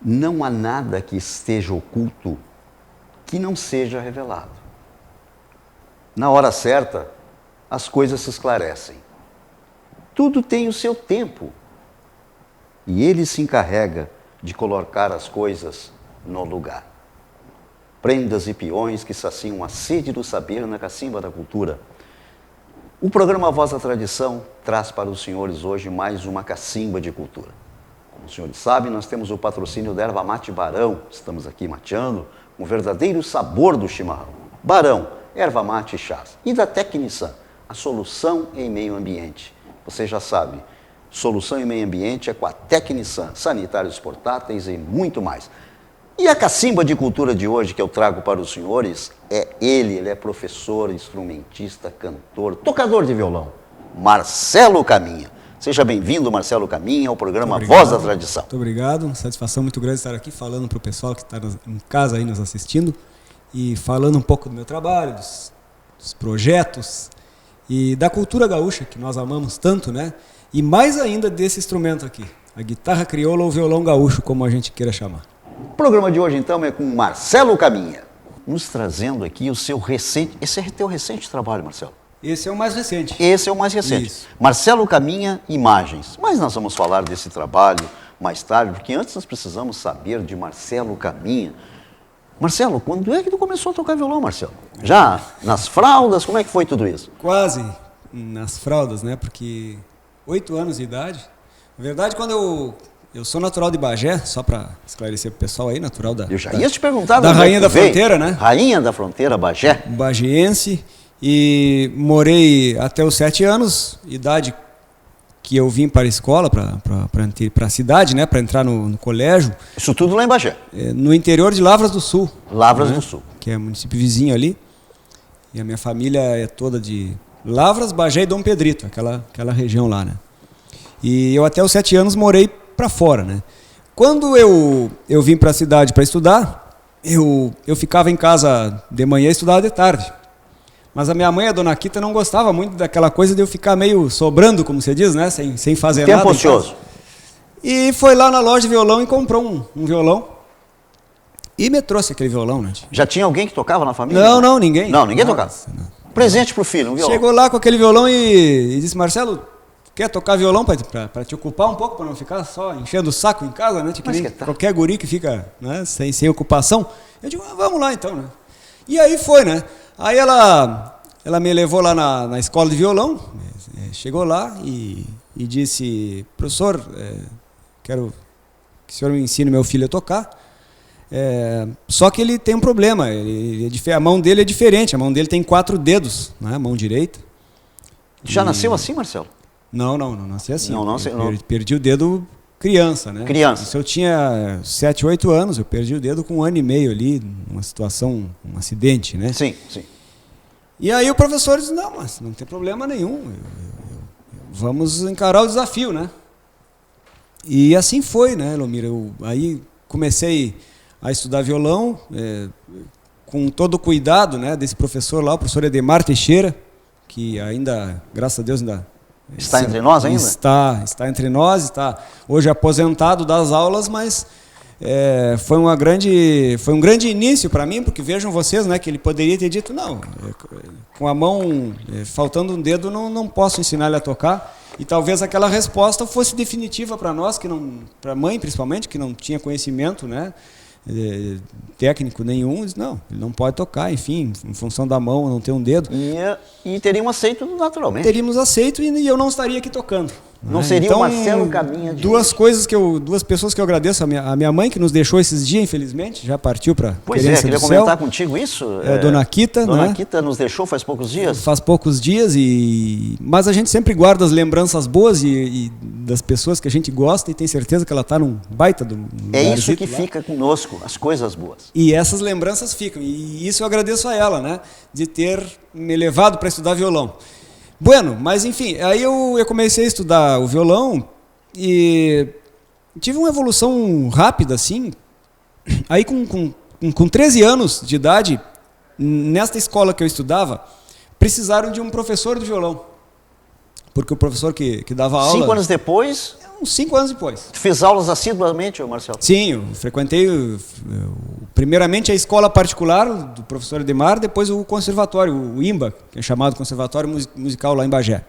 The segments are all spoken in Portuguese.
Não há nada que esteja oculto que não seja revelado. Na hora certa, as coisas se esclarecem. Tudo tem o seu tempo. E ele se encarrega de colocar as coisas no lugar. Prendas e peões que saciam a sede do saber na cacimba da cultura. O programa Voz da Tradição traz para os senhores hoje mais uma cacimba de cultura. Como os senhores sabem, nós temos o patrocínio da Erva Mate Barão. Estamos aqui mateando um verdadeiro sabor do chimarrão. Barão, erva mate e chás. E da Tecnisan, a solução em meio ambiente. Você já sabe, solução em meio ambiente é com a Tecnisan, sanitários portáteis e muito mais. E a cacimba de cultura de hoje que eu trago para os senhores é ele é professor, instrumentista, cantor, tocador de violão, Marcelo Caminha. Seja bem-vindo, Marcelo Caminha, ao programa Voz da Tradição. Muito obrigado, satisfação muito grande estar aqui falando para o pessoal que está em casa aí nos assistindo e falando um pouco do meu trabalho, dos projetos e da cultura gaúcha que nós amamos tanto, né? E mais ainda desse instrumento aqui, a guitarra crioula ou violão gaúcho, como a gente queira chamar. O programa de hoje, então, é com Marcelo Caminha, nos trazendo aqui o seu recente... Esse é teu recente trabalho, Marcelo? Esse é o mais recente. Esse é o mais recente. Isso. Marcelo Caminha, Imagens. Mas nós vamos falar desse trabalho mais tarde, porque antes nós precisamos saber de Marcelo Caminha. Marcelo, quando é que tu começou a tocar violão, Marcelo? Já nas fraldas? Como é que foi tudo isso? Quase nas fraldas, né? Porque 8 anos de idade. Na verdade, quando eu sou natural de Bagé, só para esclarecer para o pessoal aí, natural da... Eu já ia te perguntar... Da Rainha da Fronteira, né? Rainha da Fronteira, Bagé. Bagiense. E morei até os 7 anos, idade que eu vim para a escola, para a cidade, né? Para entrar no colégio. Isso tudo lá em Bagé? No interior de Lavras do Sul. Lavras, né? Do Sul. Que é município vizinho ali. E a minha família é toda de Lavras, Bagé e Dom Pedrito, aquela região lá, né? E eu até os 7 anos morei para fora, né? Quando eu vim para a cidade para estudar, eu ficava em casa de manhã e estudava de tarde. Mas a minha mãe, a dona Quita, não gostava muito daquela coisa de eu ficar meio sobrando, como você diz, né? Sem fazer nada. Tempo ocioso. E foi lá na loja de violão e comprou um violão. E me trouxe aquele violão, né? Já tinha alguém que tocava na família? Não, ninguém. Não, ninguém tocava. Não. Presente pro filho, um violão. Chegou lá com aquele violão e disse, Marcelo, quer tocar violão para te ocupar um pouco, para não ficar só enchendo o saco em casa, né? Tipo, qualquer guri que fica, né, sem ocupação. Eu digo, vamos lá então, né? E aí foi, né? Aí ela me levou lá na escola de violão, chegou lá e disse, professor, quero que o senhor me ensine meu filho a tocar, só que ele tem um problema, a mão dele é diferente, a mão dele tem 4 dedos, né, a mão direita. Já nasceu assim, Marcelo? Não nasci assim. Não. Perdi o dedo criança, né? Criança. Isso eu tinha 7, 8 anos, eu perdi o dedo com 1 ano e meio ali, numa situação, um acidente, né? Sim. E aí o professor disse, não, mas não tem problema nenhum, vamos encarar o desafio, né? E assim foi, né, Elomir? Aí comecei a estudar violão, com todo o cuidado, né, desse professor lá, o professor Edemar Teixeira, que ainda, graças a Deus, ainda... Está entre nós ainda? Está entre nós, está hoje aposentado das aulas, mas foi um grande início para mim, porque vejam vocês, né, que ele poderia ter dito, não, com a mão, faltando um dedo, não posso ensinar ele a tocar, e talvez aquela resposta fosse definitiva para nós, para a mãe principalmente, que não tinha conhecimento, né, técnico nenhum, disse, não, ele não pode tocar, enfim, em função da mão, não ter um dedo. E teriam aceito naturalmente. Teríamos aceito e eu não estaria aqui tocando. Não seria então, o Marcelo Caminha de duas pessoas que eu agradeço, a minha mãe, que nos deixou esses dias, infelizmente, já partiu para querência do céu. Queria comentar contigo isso. Dona Quita, Dona Quita nos deixou faz poucos dias. Faz poucos dias, mas a gente sempre guarda as lembranças boas e das pessoas que a gente gosta e tem certeza que ela está num baita do É isso que fica conosco, as coisas boas. E essas lembranças ficam, e isso eu agradeço a ela, né, de ter me levado para estudar violão. Bueno, mas enfim, aí eu comecei a estudar o violão e tive uma evolução rápida, assim. Aí com 13 anos de idade, nesta escola que eu estudava, precisaram de um professor de violão. Porque o professor que dava aula... 5 anos depois... uns 5 anos depois. Tu fez aulas assiduamente, Marcelo? Sim, eu frequentei primeiramente a escola particular do professor Edmar, depois o conservatório, o IMBA, que é chamado Conservatório Musical lá em Bagé.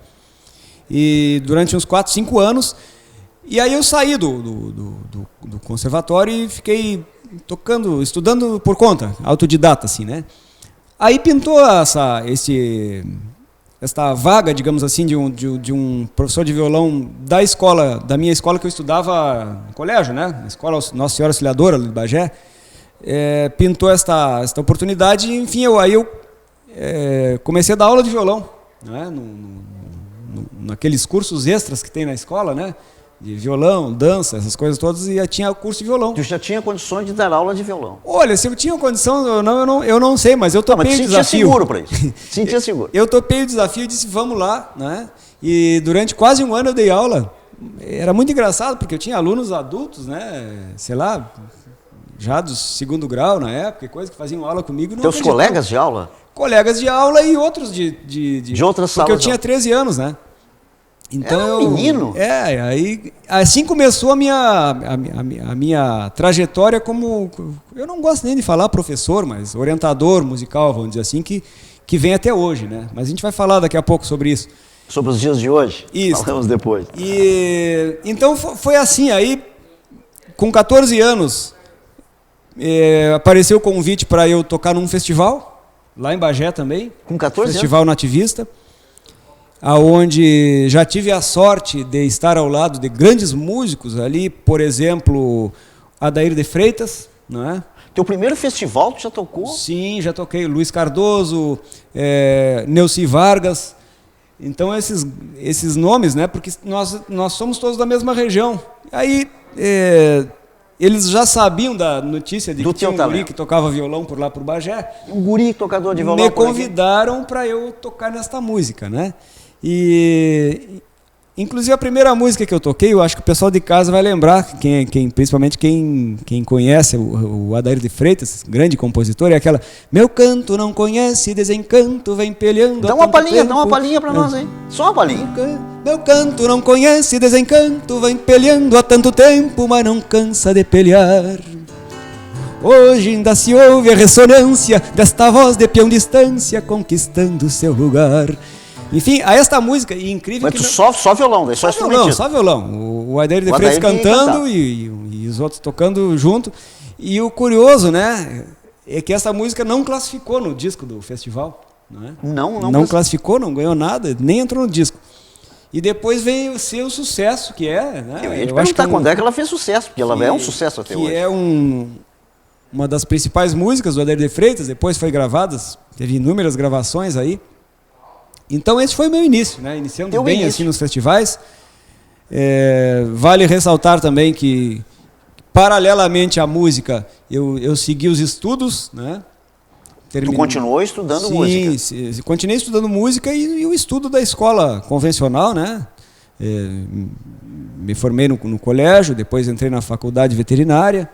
E durante uns 4, 5 anos, e aí eu saí do conservatório e fiquei tocando, estudando por conta, autodidata, assim, né? Aí pintou esta vaga, digamos assim, de um professor de violão da minha escola que eu estudava no colégio, né? Na escola Nossa Senhora Auxiliadora, de Bagé. Pintou esta oportunidade, enfim, aí eu comecei a dar aula de violão, né? Naqueles cursos extras que tem na escola, né? De violão, dança, essas coisas todas, e tinha curso de violão. Tu já tinha condições de dar aula de violão? Olha, se eu tinha condição ou não, eu não sei, mas eu topei o desafio. Mas sentia seguro para isso? Sentia seguro? Eu topei o desafio e disse, vamos lá, né? E durante quase um ano eu dei aula. Era muito engraçado, porque eu tinha alunos adultos, né? Sei lá, já do 2º grau na época, coisa que faziam aula comigo. Teus colegas de aula? Colegas de aula e outros de outras salas. Porque eu tinha 13 anos, né? Então era um menino? Aí assim começou a minha trajetória como, eu não gosto nem de falar professor, mas orientador musical, vamos dizer assim, que vem até hoje, né? Mas a gente vai falar daqui a pouco sobre isso. Sobre os dias de hoje? Isso. Falamos depois. E então foi assim, aí com 14 anos apareceu o convite para eu tocar num festival, lá em Bagé também. Com 14 Festival anos? Nativista. Aonde já tive a sorte de estar ao lado de grandes músicos ali, por exemplo, Adair de Freitas, não é? Teu primeiro festival tu já tocou? Sim, já toquei. Luiz Cardoso, Neuci Vargas. Então esses nomes, né? Porque nós somos todos da mesma região. Aí eles já sabiam da notícia de que tinha um guri que tocava violão por lá por Bagé. Um guri tocador de violão. Me convidaram para eu tocar nesta música, né? E inclusive a primeira música que eu toquei, eu acho que o pessoal de casa vai lembrar, principalmente quem conhece o Adair de Freitas, grande compositor, é aquela Meu canto não conhece desencanto, vem peleando. Dá uma palhinha para nós aí. Só uma palhinha. Meu canto não conhece desencanto, vem peleando há tanto tempo, mas não cansa de pelear. Hoje ainda se ouve a ressonância desta voz de peão distância conquistando seu lugar. Enfim, a esta música, e incrível. Mas só violão, daí só instrumentista. Só violão. O Adair de Freitas cantando e os outros tocando junto. E o curioso, né, é que essa música não classificou no disco do festival. Não classificou, não ganhou nada, nem entrou no disco. E depois veio ser o sucesso que é. Né? Eu ia te perguntar quando é que ela fez sucesso, porque ela é um sucesso até hoje. Que é uma das principais músicas do Adair de Freitas, depois foi gravadas, teve inúmeras gravações aí. Então esse foi o meu início, né? Iniciando bem assim nos festivais. Vale ressaltar também que, paralelamente à música, eu segui os estudos, né? Tu continuou estudando música? Sim, continuei estudando música e o estudo da escola convencional, né? Me formei no colégio, depois entrei na faculdade veterinária,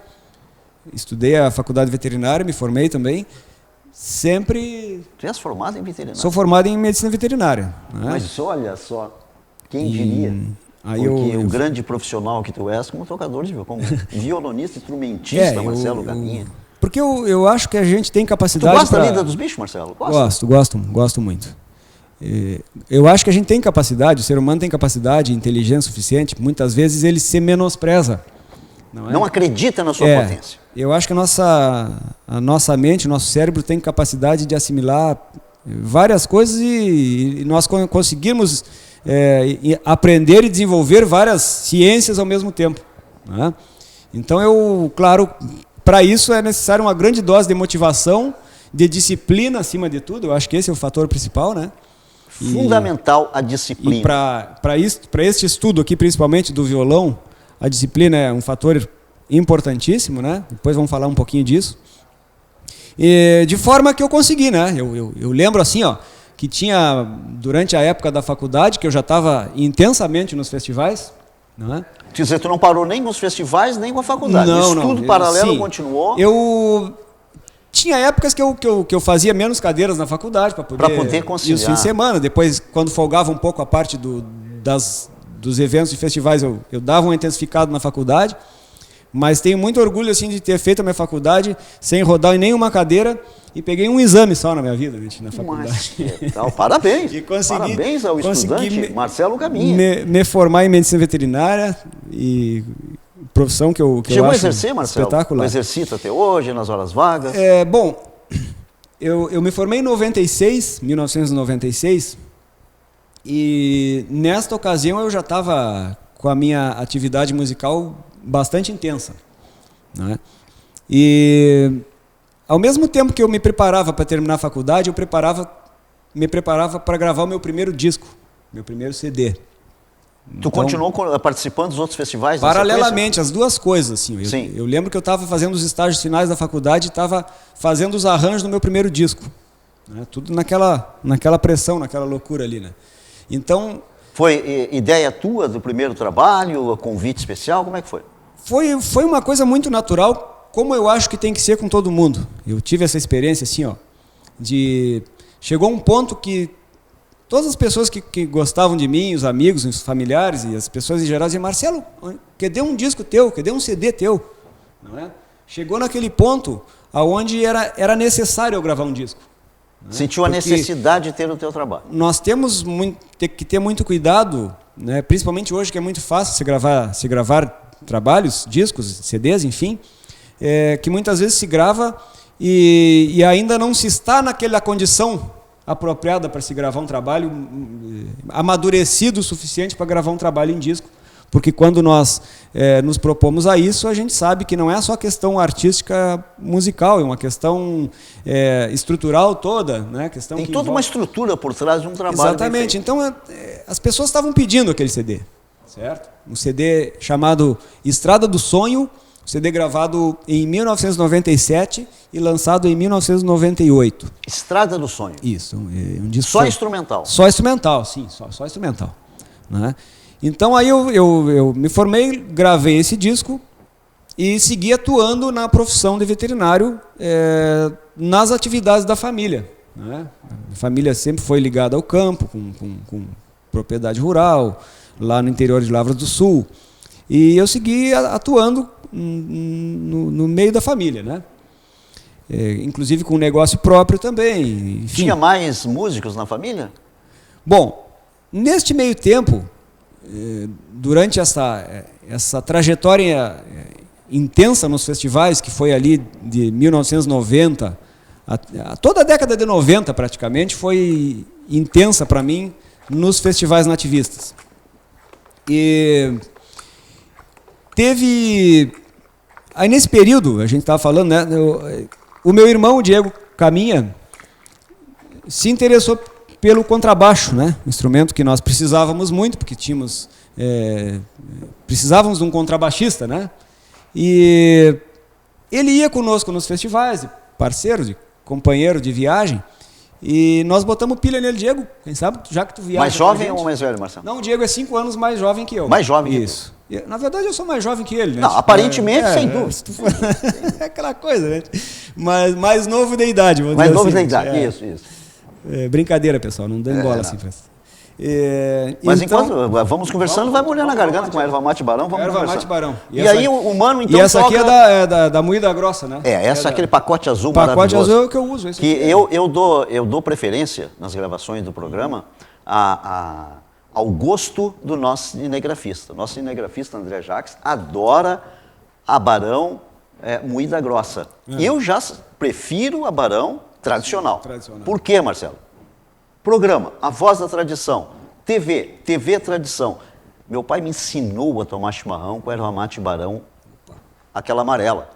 estudei a faculdade veterinária, me formei também. Sempre... Tu és formado em veterinária? Sou formado em medicina veterinária. Né? Mas olha só, quem diria? Porque o grande profissional que tu és como tocador de violão, como violonista, instrumentista, Marcelo Galinha. Porque eu acho que a gente tem capacidade... Tu gosta da lida dos bichos, Marcelo? Gosto muito. Eu acho que a gente tem capacidade, o ser humano tem capacidade, inteligência suficiente, muitas vezes ele se menospreza. Não acredita na sua potência. Eu acho que a nossa mente, o nosso cérebro tem capacidade de assimilar várias coisas e nós conseguimos aprender e desenvolver várias ciências ao mesmo tempo. Né? Então, claro, para isso é necessário uma grande dose de motivação, de disciplina acima de tudo. Eu acho que esse é o fator principal, né? Fundamental a disciplina. E para este estudo aqui, principalmente do violão, a disciplina é um fator importantíssimo, né? Depois vamos falar um pouquinho disso. De forma que eu consegui, né? Eu lembro assim, ó, que tinha, durante a época da faculdade, que eu já estava intensamente nos festivais. Não é? Quer dizer, tu não parou nem com os festivais, nem com a faculdade. O estudo paralelo continuou? Tinha épocas que eu fazia menos cadeiras na faculdade para poder conciliar. Isso, fim de semana. Depois, quando folgava um pouco a parte do dos eventos e festivais eu dava um intensificado na faculdade, mas tenho muito orgulho assim, de ter feito a minha faculdade sem rodar em nenhuma cadeira e peguei um exame só na minha vida, gente, na faculdade. Mas, parabéns! E parabéns ao estudante Marcelo Gaminha. Me formar em medicina veterinária e profissão que eu Chegou acho a exercer, Marcelo? espetacular. Exercita até hoje, nas horas vagas? Bom, eu me formei em 1996, e nesta ocasião eu já estava com a minha atividade musical bastante intensa, né? E ao mesmo tempo que eu me preparava para terminar a faculdade, me preparava para gravar o meu primeiro disco, meu primeiro CD. Tu continuou participando dos outros festivais? Paralelamente, as duas coisas. Assim, eu lembro que eu estava fazendo os estágios finais da faculdade e estava fazendo os arranjos do meu primeiro disco, né? Tudo naquela pressão, naquela loucura ali, né? Então, foi ideia tua do primeiro trabalho, convite especial, como é que foi? Foi uma coisa muito natural, como eu acho que tem que ser com todo mundo. Eu tive essa experiência assim, chegou um ponto que todas as pessoas que gostavam de mim, os amigos, os familiares e as pessoas em geral diziam: Marcelo, cadê um disco teu? Cadê um CD teu? Não é? Chegou naquele ponto onde era necessário eu gravar um disco. Sentiu a necessidade de ter o teu trabalho. Nós temos que ter muito cuidado, né? Principalmente hoje que é muito fácil se gravar trabalhos, discos, CDs, enfim, que muitas vezes se grava e ainda não se está naquela condição apropriada para se gravar um trabalho amadurecido o suficiente para gravar um trabalho em disco. Porque quando nós nos propomos a isso, a gente sabe que não é só questão artística musical, é uma questão estrutural toda, né? Tem toda uma estrutura por trás de um trabalho. Exatamente. Então, as pessoas estavam pedindo aquele CD, certo? Um CD chamado Estrada do Sonho, CD gravado em 1997 e lançado em 1998. Estrada do Sonho. Isso. Um disco só instrumental? Só instrumental, sim. Só instrumental, né? Então aí eu me formei, gravei esse disco e segui atuando na profissão de veterinário nas atividades da família, né? A família sempre foi ligada ao campo, com propriedade rural, lá no interior de Lavras do Sul. E eu segui atuando no meio da família, né? Inclusive com um negócio próprio também. Enfim. Tinha mais músicos na família? Bom, neste meio tempo, durante essa trajetória intensa nos festivais, que foi ali de 1990, toda a década de 90 praticamente, foi intensa para mim nos festivais nativistas. E teve... Aí nesse período, a gente estava falando, né, o meu irmão, o Diego Caminha, se interessou pelo contrabaixo, né? Um instrumento que nós precisávamos muito, porque precisávamos de um contrabaixista, né? E ele ia conosco nos festivais, de parceiro, de companheiro de viagem, e nós botamos pilha nele. Diego, quem sabe, já que tu viaja... Mais jovem ou mais velho, Marcelo? Não, o Diego é 5 anos mais jovem que eu. Mais jovem? Isso. Na verdade, eu sou mais jovem que ele, né? Não, aparentemente, sem dúvida. É aquela coisa, né? Mas mais novo de idade, vamos mais dizer novo assim. de idade, isso. Brincadeira, pessoal, não dê bola assim. Mas então, enquanto vamos conversando, vai molhando a garganta com a erva mate barão, vamos erva mate barão. E aí o mano então e essa toca... aqui é da moída grossa, né? Essa aquele pacote azul maravilhoso. Pacote azul é o que eu uso. Que eu dou preferência nas gravações do programa ao gosto do nosso cinegrafista. Nosso cinegrafista André Jacques adora a barão moída grossa. Eu já prefiro a barão tradicional. Por quê, Marcelo? Programa, A Voz da Tradição, TV Tradição. Meu pai me ensinou a tomar chimarrão com erva mate barão, aquela amarela.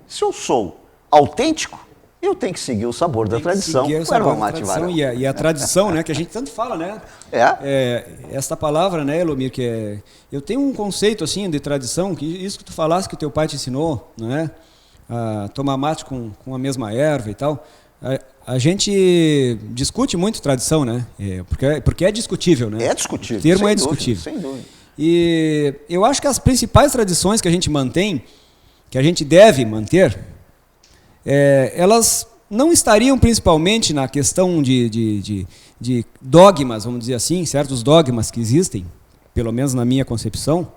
Se eu sou autêntico, eu tenho que seguir o sabor da tradição com erva mate barão. E a tradição, né, que a gente tanto fala, né? Esta palavra, né, Elomir, que eu tenho um conceito assim de tradição, que isso que tu falaste que o teu pai te ensinou, né? A tomar mate com a mesma erva e tal. A gente discute muito tradição, né? Porque é discutível, né? É discutível. O termo é discutível. Sem dúvida. E eu acho que as principais tradições que a gente mantém, que a gente deve manter, elas não estariam principalmente na questão de dogmas, vamos dizer assim, certos dogmas que existem, pelo menos na minha concepção,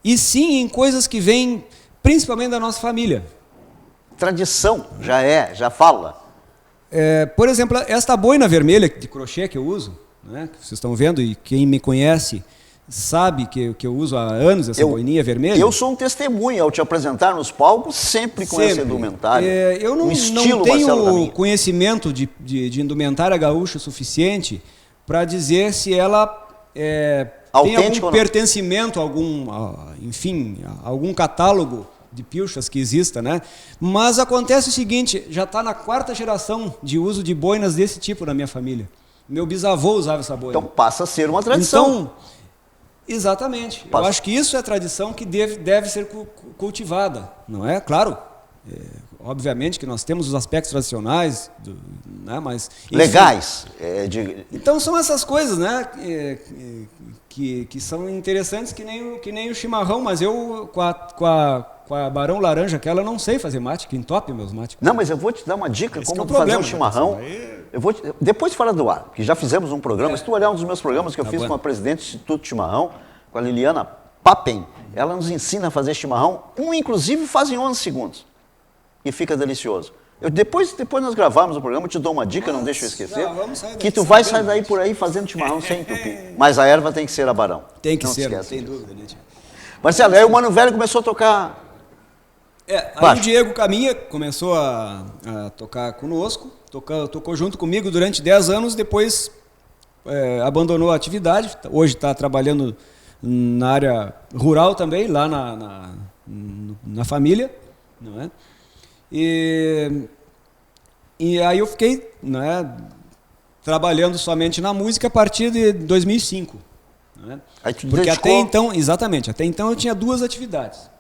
e sim em coisas que vêm principalmente da nossa família. Tradição, já fala. Por exemplo, esta boina vermelha de crochê que eu uso, né, que vocês estão vendo, e quem me conhece sabe que eu uso há anos essa boininha vermelha. Eu sou um testemunho ao te apresentar nos palcos, sempre com essa indumentária. Eu não tenho conhecimento de indumentária gaúcha suficiente para dizer se ela tem algum pertencimento, algum catálogo de pilchas que exista, né? Mas acontece o seguinte, já está na 4ª geração de uso de boinas desse tipo na minha família. Meu bisavô usava essa boina. Então passa a ser uma tradição. Então, exatamente. Eu acho que isso é tradição que deve ser cultivada, não é? Claro, obviamente que nós temos os aspectos tradicionais, né? Mas enfim, legais. Então são essas coisas, né? Que são interessantes, que nem o chimarrão, mas eu com a Barão Laranja, que ela não sei fazer mate, que entope meus mates. Não, mas eu vou te dar uma dica como fazer um chimarrão. Depois fora do ar, que já fizemos um programa, se tu olhar um dos meus programas que eu fiz com a presidente do Instituto Chimarrão, com a Liliana Papen, ela nos ensina a fazer chimarrão, inclusive faz em 11 segundos. E fica delicioso. Depois nós gravarmos o programa, eu te dou uma dica, não deixa eu esquecer, que tu vai sair daí por aí fazendo chimarrão sem entupir. Mas a erva tem que ser a Barão. Tem que ser, não tem dúvida. Né? Marcelo, aí o Mano Velho começou a tocar... Aí o Diego Caminha começou a tocar conosco, tocou junto comigo durante 10 anos, depois abandonou a atividade, hoje está trabalhando na área rural também, lá na família, não é? E aí eu fiquei, né, trabalhando somente na música a partir de 2005. Né? Porque até então eu tinha 2 atividades.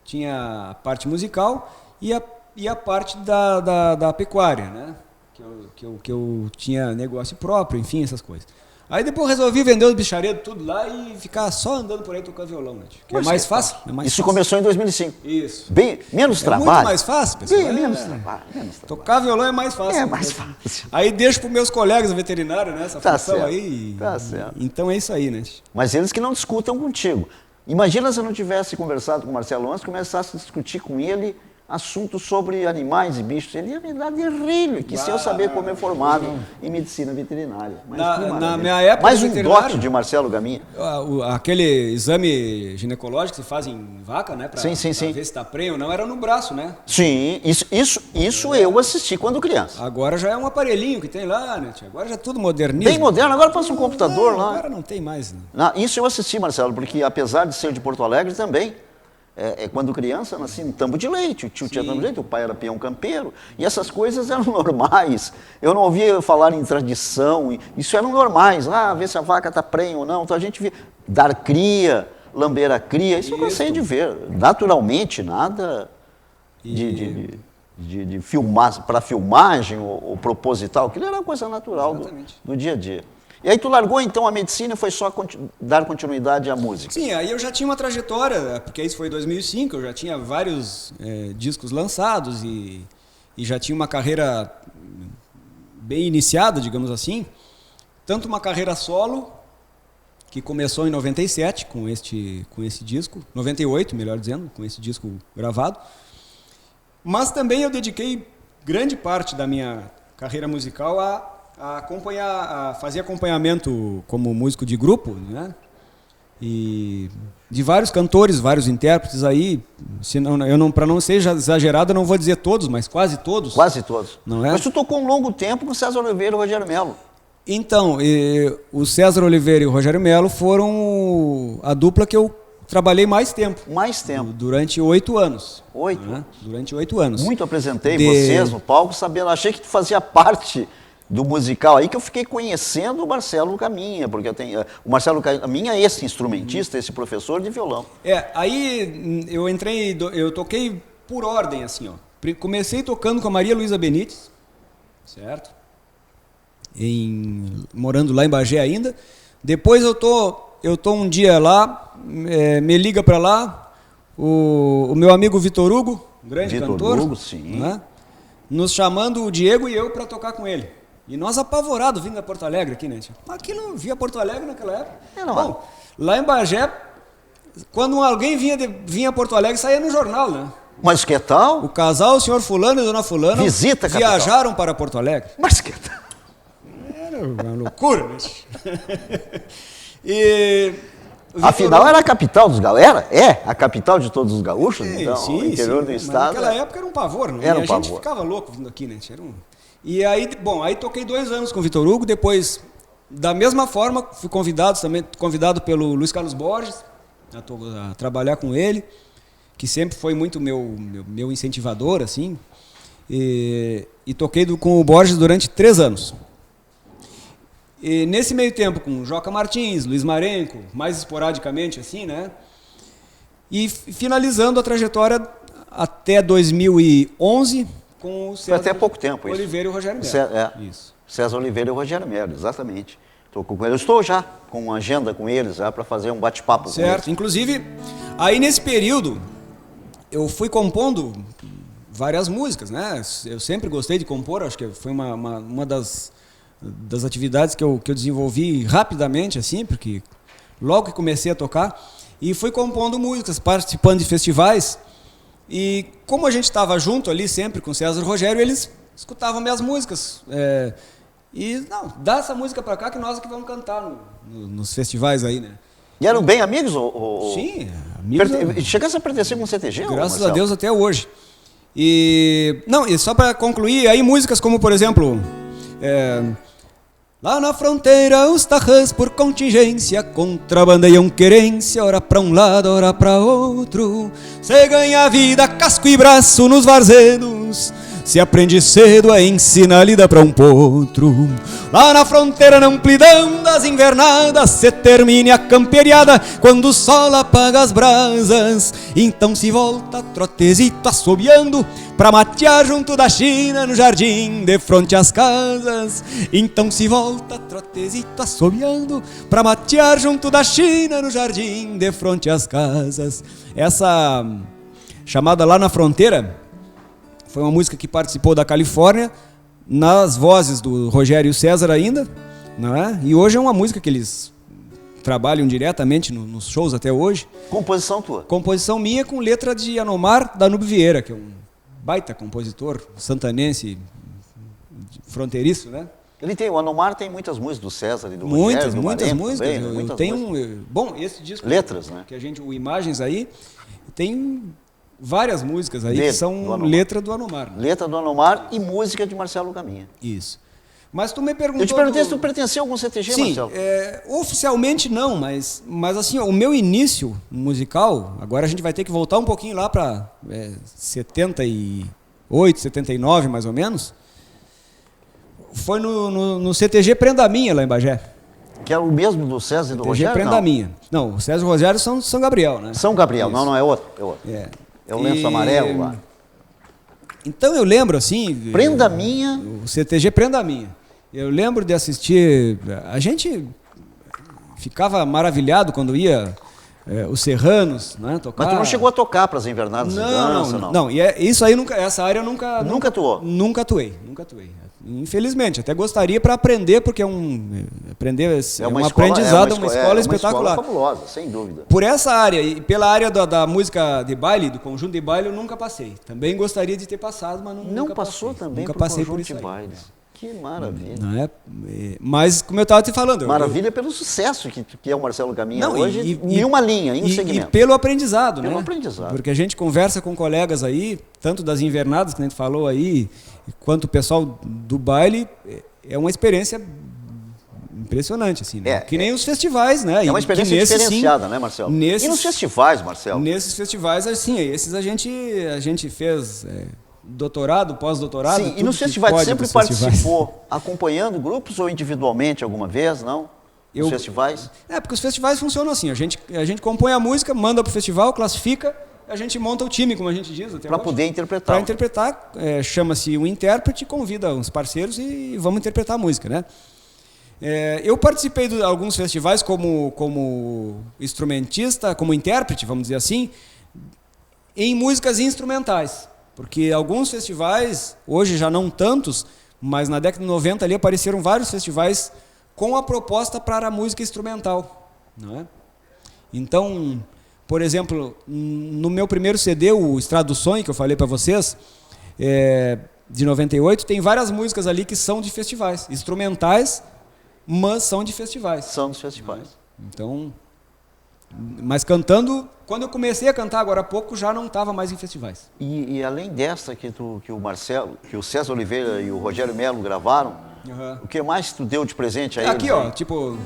Tinha a parte musical e a parte da pecuária, né? Que eu tinha negócio próprio, enfim, essas coisas. Aí depois resolvi vender os bicharedos tudo lá e ficar só andando por aí tocando violão, né? Que é mais fácil. Isso começou em 2005. Isso. Menos trabalho. Muito mais fácil, pessoal. Menos trabalho. Tocar violão é mais fácil. É mais fácil. Aí deixo para meus colegas veterinários, né? Essa função certo. Aí. Tá certo. Então é isso aí, né? Mas eles que não discutam contigo. Imagina se eu não tivesse conversado com o Marcelo antes, começasse a discutir com ele assuntos sobre animais e bichos. Ele ia me dar de rilho, que se eu saber como é formado em medicina veterinária. Mas na minha época, mais um dote de Marcelo Gaminha. Aquele exame ginecológico que se faz em vaca, né? Para ver se está prenha ou não, era no braço, né? Sim, isso eu assisti quando criança. Agora já é um aparelhinho que tem lá, né? Agora já é tudo modernismo. Bem moderno, agora passa um computador lá. Agora não tem mais. Né? Isso eu assisti, Marcelo, porque apesar de ser de Porto Alegre também, quando criança, nasci no tambo de leite, o tio tinha tambo de leite, o pai era peão campeiro, e essas coisas eram normais. Eu não ouvia falar em tradição, isso eram normais. Ver se a vaca está prenha ou não. Então a gente via dar cria, lamber a cria, isso eu cansei de ver. Naturalmente, nada de filmar, para filmagem ou proposital, aquilo era uma coisa natural do dia a dia. E aí tu largou então a medicina e foi só dar continuidade à música? Sim, aí eu já tinha uma trajetória, porque isso foi em 2005, eu já tinha vários discos lançados e já tinha uma carreira bem iniciada, digamos assim. Tanto uma carreira solo, que começou em 97 com esse disco, 98, melhor dizendo, com esse disco gravado. Mas também eu dediquei grande parte da minha carreira musical a fazer acompanhamento como músico de grupo, né? E de vários cantores, vários intérpretes aí, para não ser exagerado, eu não vou dizer todos, mas quase todos. Quase todos. Não é? Mas tu tocou um longo tempo com César Oliveira e o Rogério Melo. Então, o César Oliveira e o Rogério Melo foram a dupla que eu trabalhei mais tempo. Mais tempo. Durante 8 anos. 8? Né? Durante 8 anos. Muito apresentei vocês no palco, sabendo, achei que tu fazia parte do musical aí, que eu fiquei conhecendo o Marcelo Caminha, porque o Marcelo Caminha é esse instrumentista, esse professor de violão. Aí eu toquei por ordem, assim, ó. Comecei tocando com a Maria Luísa Benites, certo? Morando lá em Bagé ainda. Depois eu tô um dia lá, me liga para lá, o meu amigo Vitor Hugo, grande cantor. Vitor Hugo, sim. Né? Nos chamando o Diego e eu para tocar com ele. E nós apavorados vindo da Porto Alegre aqui, né? Aqui não via Porto Alegre naquela época. Não. Bom, Lá em Bagé, quando alguém vinha a Porto Alegre, saía no jornal, né? Mas que tal? O casal, o senhor fulano e a dona fulana Visita a capital. Viajaram para Porto Alegre. Mas que tal? Era uma loucura, né? E... Afinal, era a capital dos gaúchos. É a capital de todos os gaúchos, então, sim, o interior sim, do mas estado. naquela época era um pavor, né? Era E um a gente pavor. ficava louco vindo aqui, né? E aí, bom, aí toquei 2 anos com o Vitor Hugo, depois, da mesma forma, fui convidado pelo Luiz Carlos Borges a trabalhar com ele, que sempre foi muito meu incentivador, assim, e toquei com o Borges durante 3 anos. E nesse meio tempo, com Joca Martins, Luiz Marenco, mais esporadicamente, assim, né? E finalizando a trajetória até 2011 com o César. Foi até pouco tempo Oliveira e o Rogério Melo. Isso. César Oliveira e o Rogério Melo, exatamente. Eu estou já com uma agenda com eles para fazer um bate-papo com eles. Certo. Inclusive, aí nesse período, eu fui compondo várias músicas, né? Eu sempre gostei de compor, acho que foi uma das atividades que eu desenvolvi rapidamente, assim, porque logo que comecei a tocar, e fui compondo músicas, participando de festivais, e como a gente estava junto ali sempre com o César e o Rogério, eles escutavam minhas músicas, não, dá essa música para cá que nós aqui vamos cantar nos festivais aí, né? E eram bem amigos? Sim, amigos. Chegasse a pertencer com o CTG? Graças a Deus até hoje. E só para concluir, aí músicas como, por exemplo... Lá na fronteira os tarrãs por contingência contrabandeiam querência, ora pra um lado, ora pra outro. Cê ganha vida, casco e braço nos varzedos, se aprende cedo a ensinar lida pra um potro. Lá na fronteira na amplidão das invernadas, cê termine a camperiada quando o sol apaga as brasas. Então se volta trotezito assobiando pra matear junto da China no jardim de fronte às casas. Então se volta trotezito assobiando pra matear junto da China no jardim de fronte às casas. Essa chamada Lá na Fronteira foi uma música que participou da Califórnia, nas vozes do Rogério e o César ainda, não é? E hoje é uma música que eles trabalham diretamente nos shows até hoje. Composição tua? Composição minha com letra de Anomar Danube Vieira, que é um baita compositor santanense, fronteiriço, né? O Anomar tem muitas músicas do César e do Muitas, Rogério, muitas Marenco músicas. também, né? Eu tenho bom, esse disco... Letras, né? Que o Imagens aí, tem várias músicas aí que são letra do Anomar. Né? Letra do Anomar e música de Marcelo Gaminha. Isso. Mas tu me perguntou... Eu te perguntei se tu pertencia a algum CTG, sim, Marcelo. Oficialmente não, mas assim, o meu início musical, agora a gente vai ter que voltar um pouquinho lá para 78, 79 mais ou menos, foi no CTG Prenda Minha, lá em Bagé. Que é o mesmo do César e do CTG Rogério? Prenda Minha. Não, o César e o Rogério são São Gabriel, né? São Gabriel, isso. Não, é outro. É outro. É o lenço amarelo lá. Então eu lembro assim... Prenda Minha... O CTG Prenda Minha. Eu lembro de assistir... A gente ficava maravilhado quando ia os Serranos, né, tocar. Mas tu não chegou a tocar para as invernadas de dança, não? Não, e isso aí essa área eu nunca... Nunca atuou? Nunca atuei. Infelizmente, até gostaria para aprender, porque é um aprendizado, uma escola espetacular. Uma escola fabulosa, sem dúvida. Por essa área e pela área da música de baile, do conjunto de baile, eu nunca passei. Também gostaria de ter passado, mas nunca passou passei. Também nunca por passei conjunto por isso de baile. Que maravilha. Não é? Mas, como eu estava te falando... Maravilha pelo sucesso que é o Marcelo Gaminha hoje, em uma linha, em um segmento. E pelo aprendizado, né? Pelo aprendizado. Porque a gente conversa com colegas aí, tanto das invernadas, que a gente falou aí, quanto o pessoal do baile, é uma experiência impressionante, assim, né? Que nem os festivais, né? É uma experiência diferenciada, né, Marcelo? E nos festivais, Marcelo? Nesses festivais, assim, esses a gente fez... doutorado, pós-doutorado. Sim, e nos festivais sempre participou acompanhando grupos ou individualmente alguma vez, não? Nos festivais? Porque os festivais funcionam assim, a gente compõe a música, manda para o festival, classifica, a gente monta o time, como a gente diz até para poder interpretar. Para interpretar, chama-se um intérprete, convida uns parceiros e vamos interpretar a música, né? Eu participei de alguns festivais como instrumentista, como intérprete, vamos dizer assim, em músicas instrumentais. Porque alguns festivais, hoje já não tantos, mas na década de 90 ali apareceram vários festivais com a proposta para a música instrumental, não é? Então, por exemplo, no meu primeiro CD, o Estrada do Sonho, que eu falei para vocês, de 98, tem várias músicas ali que são de festivais, instrumentais, mas são de festivais. São dos festivais. Então, mas cantando, quando eu comecei a cantar agora há pouco, já não estava mais em festivais. E além dessa que o Marcelo, que o César Oliveira e o Rogério Melo gravaram, o que mais tu deu de presente a eles? Aqui, ó, tipo...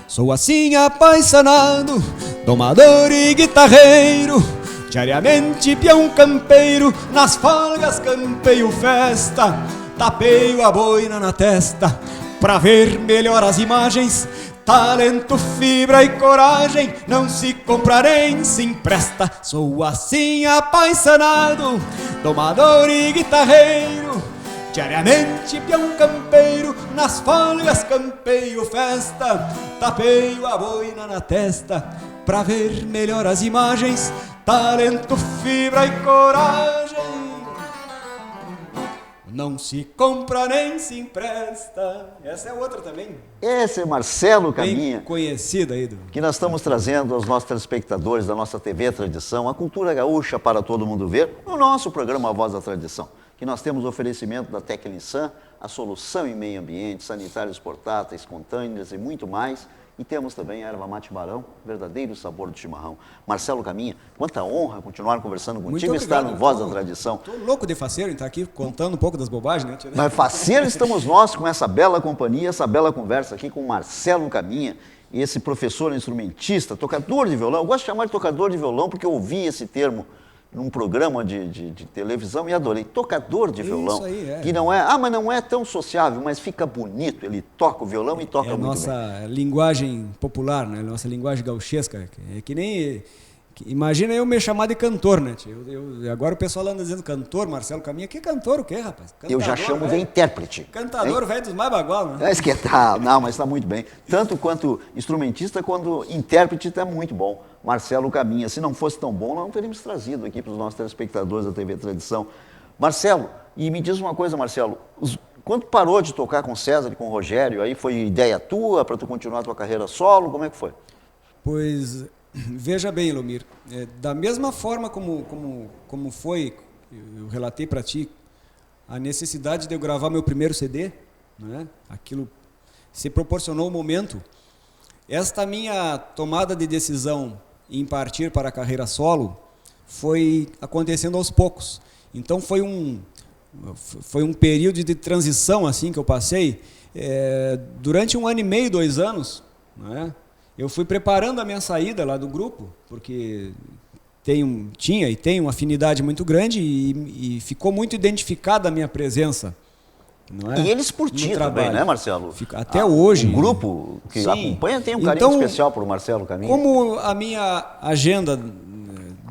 Sou assim apaixonado, domador e guitarreiro, diariamente peão campeiro, nas folgas campeio festa, tapeio a boina na testa, pra ver melhor as imagens, talento, fibra e coragem, não se compra nem se empresta. Sou assim apaixonado, domador e guitarreiro, diariamente peão campeiro, nas folgas campeio festa, tapeio a boina na testa, pra ver melhor as imagens, talento, fibra e coragem, não se compra nem se empresta. Essa é outra também. Esse é Marcelo Caminha. Bem conhecida aí. Que nós estamos trazendo aos nossos telespectadores da nossa TV Tradição, a cultura gaúcha para todo mundo ver, no nosso programa A Voz da Tradição. Que nós temos oferecimento da Tecnissan, a solução em meio ambiente, sanitários portáteis, containers e muito mais. E temos também a erva mate barão, verdadeiro sabor do chimarrão. Marcelo Caminha, quanta honra continuar conversando contigo e estar no Voz da Tradição. Estou louco de faceiro em estar aqui contando um pouco das bobagens, né? Mas faceiro estamos nós com essa bela companhia, essa bela conversa aqui com o Marcelo Caminha, esse professor instrumentista, tocador de violão. Eu gosto de chamar de tocador de violão porque eu ouvi esse termo num programa de televisão e adorei. Tocador de violão. Isso aí, que não é, mas não é tão sociável, mas fica bonito. Ele toca o violão e toca muito bem. É a nossa linguagem popular, né? Nossa linguagem gauchesca. É que nem... Imagina eu me chamar de cantor, né? Agora o pessoal anda dizendo cantor, Marcelo Caminha. Que cantor o quê, rapaz? Cantador, eu já chamo de intérprete. Cantador, velho dos mais bagual, né? É que tá, não, mas está muito bem. Tanto quanto instrumentista, quanto intérprete está muito bom. Marcelo Caminha. Se não fosse tão bom, nós não teríamos trazido aqui para os nossos telespectadores da TV Tradição. Marcelo, e me diz uma coisa, Marcelo. Quando parou de tocar com o César e com o Rogério, aí foi ideia tua para tu continuar a tua carreira solo? Como é que foi? Pois... Veja bem, Lomir, da mesma forma como foi, eu relatei para ti, a necessidade de eu gravar meu primeiro CD, né? Aquilo se proporcionou o momento, esta minha tomada de decisão em partir para a carreira solo foi acontecendo aos poucos. Então foi um período de transição assim que eu passei, durante 1 ano e meio, 2 anos, né? Eu fui preparando a minha saída lá do grupo, porque tinha e tem uma afinidade muito grande e ficou muito identificada a minha presença. Não é? E eles por ti também, né, Marcelo? Até hoje. O grupo que acompanha tem um carinho especial por Marcelo Caminha. Como a minha agenda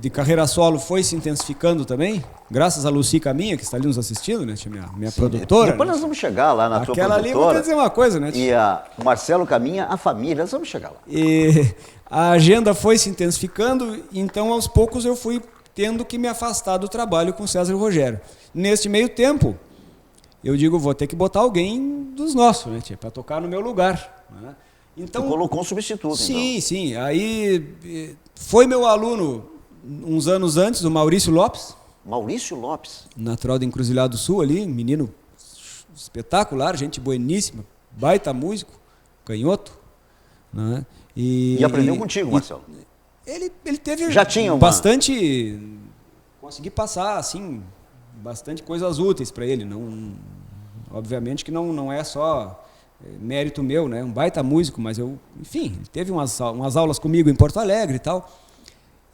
de carreira solo foi se intensificando também, graças a Lucy Caminha, que está ali nos assistindo, né, minha produtora. Depois nós vamos chegar lá na tua produtora. Aquela ali, vou te dizer uma coisa, né? E o Marcelo Caminha, a família, nós vamos chegar lá. E a agenda foi se intensificando, então aos poucos eu fui tendo que me afastar do trabalho com o César e o Rogério. Neste meio tempo, eu digo, vou ter que botar alguém dos nossos, né, para tocar no meu lugar. Né? Então, tu colocou um substituto, sim, então. Sim. Aí foi meu aluno, uns anos antes, o Maurício Lopes. Maurício Lopes. Natural de Encruzilhada do Sul ali, menino espetacular, gente bueníssima, baita músico, canhoto. Né? E aprendeu contigo, Marcelo? Ele teve já tinha bastante... Consegui passar, assim, bastante coisas úteis para ele. Não, obviamente que não é só mérito meu, né? Um baita músico, mas enfim, ele teve umas aulas comigo em Porto Alegre e tal.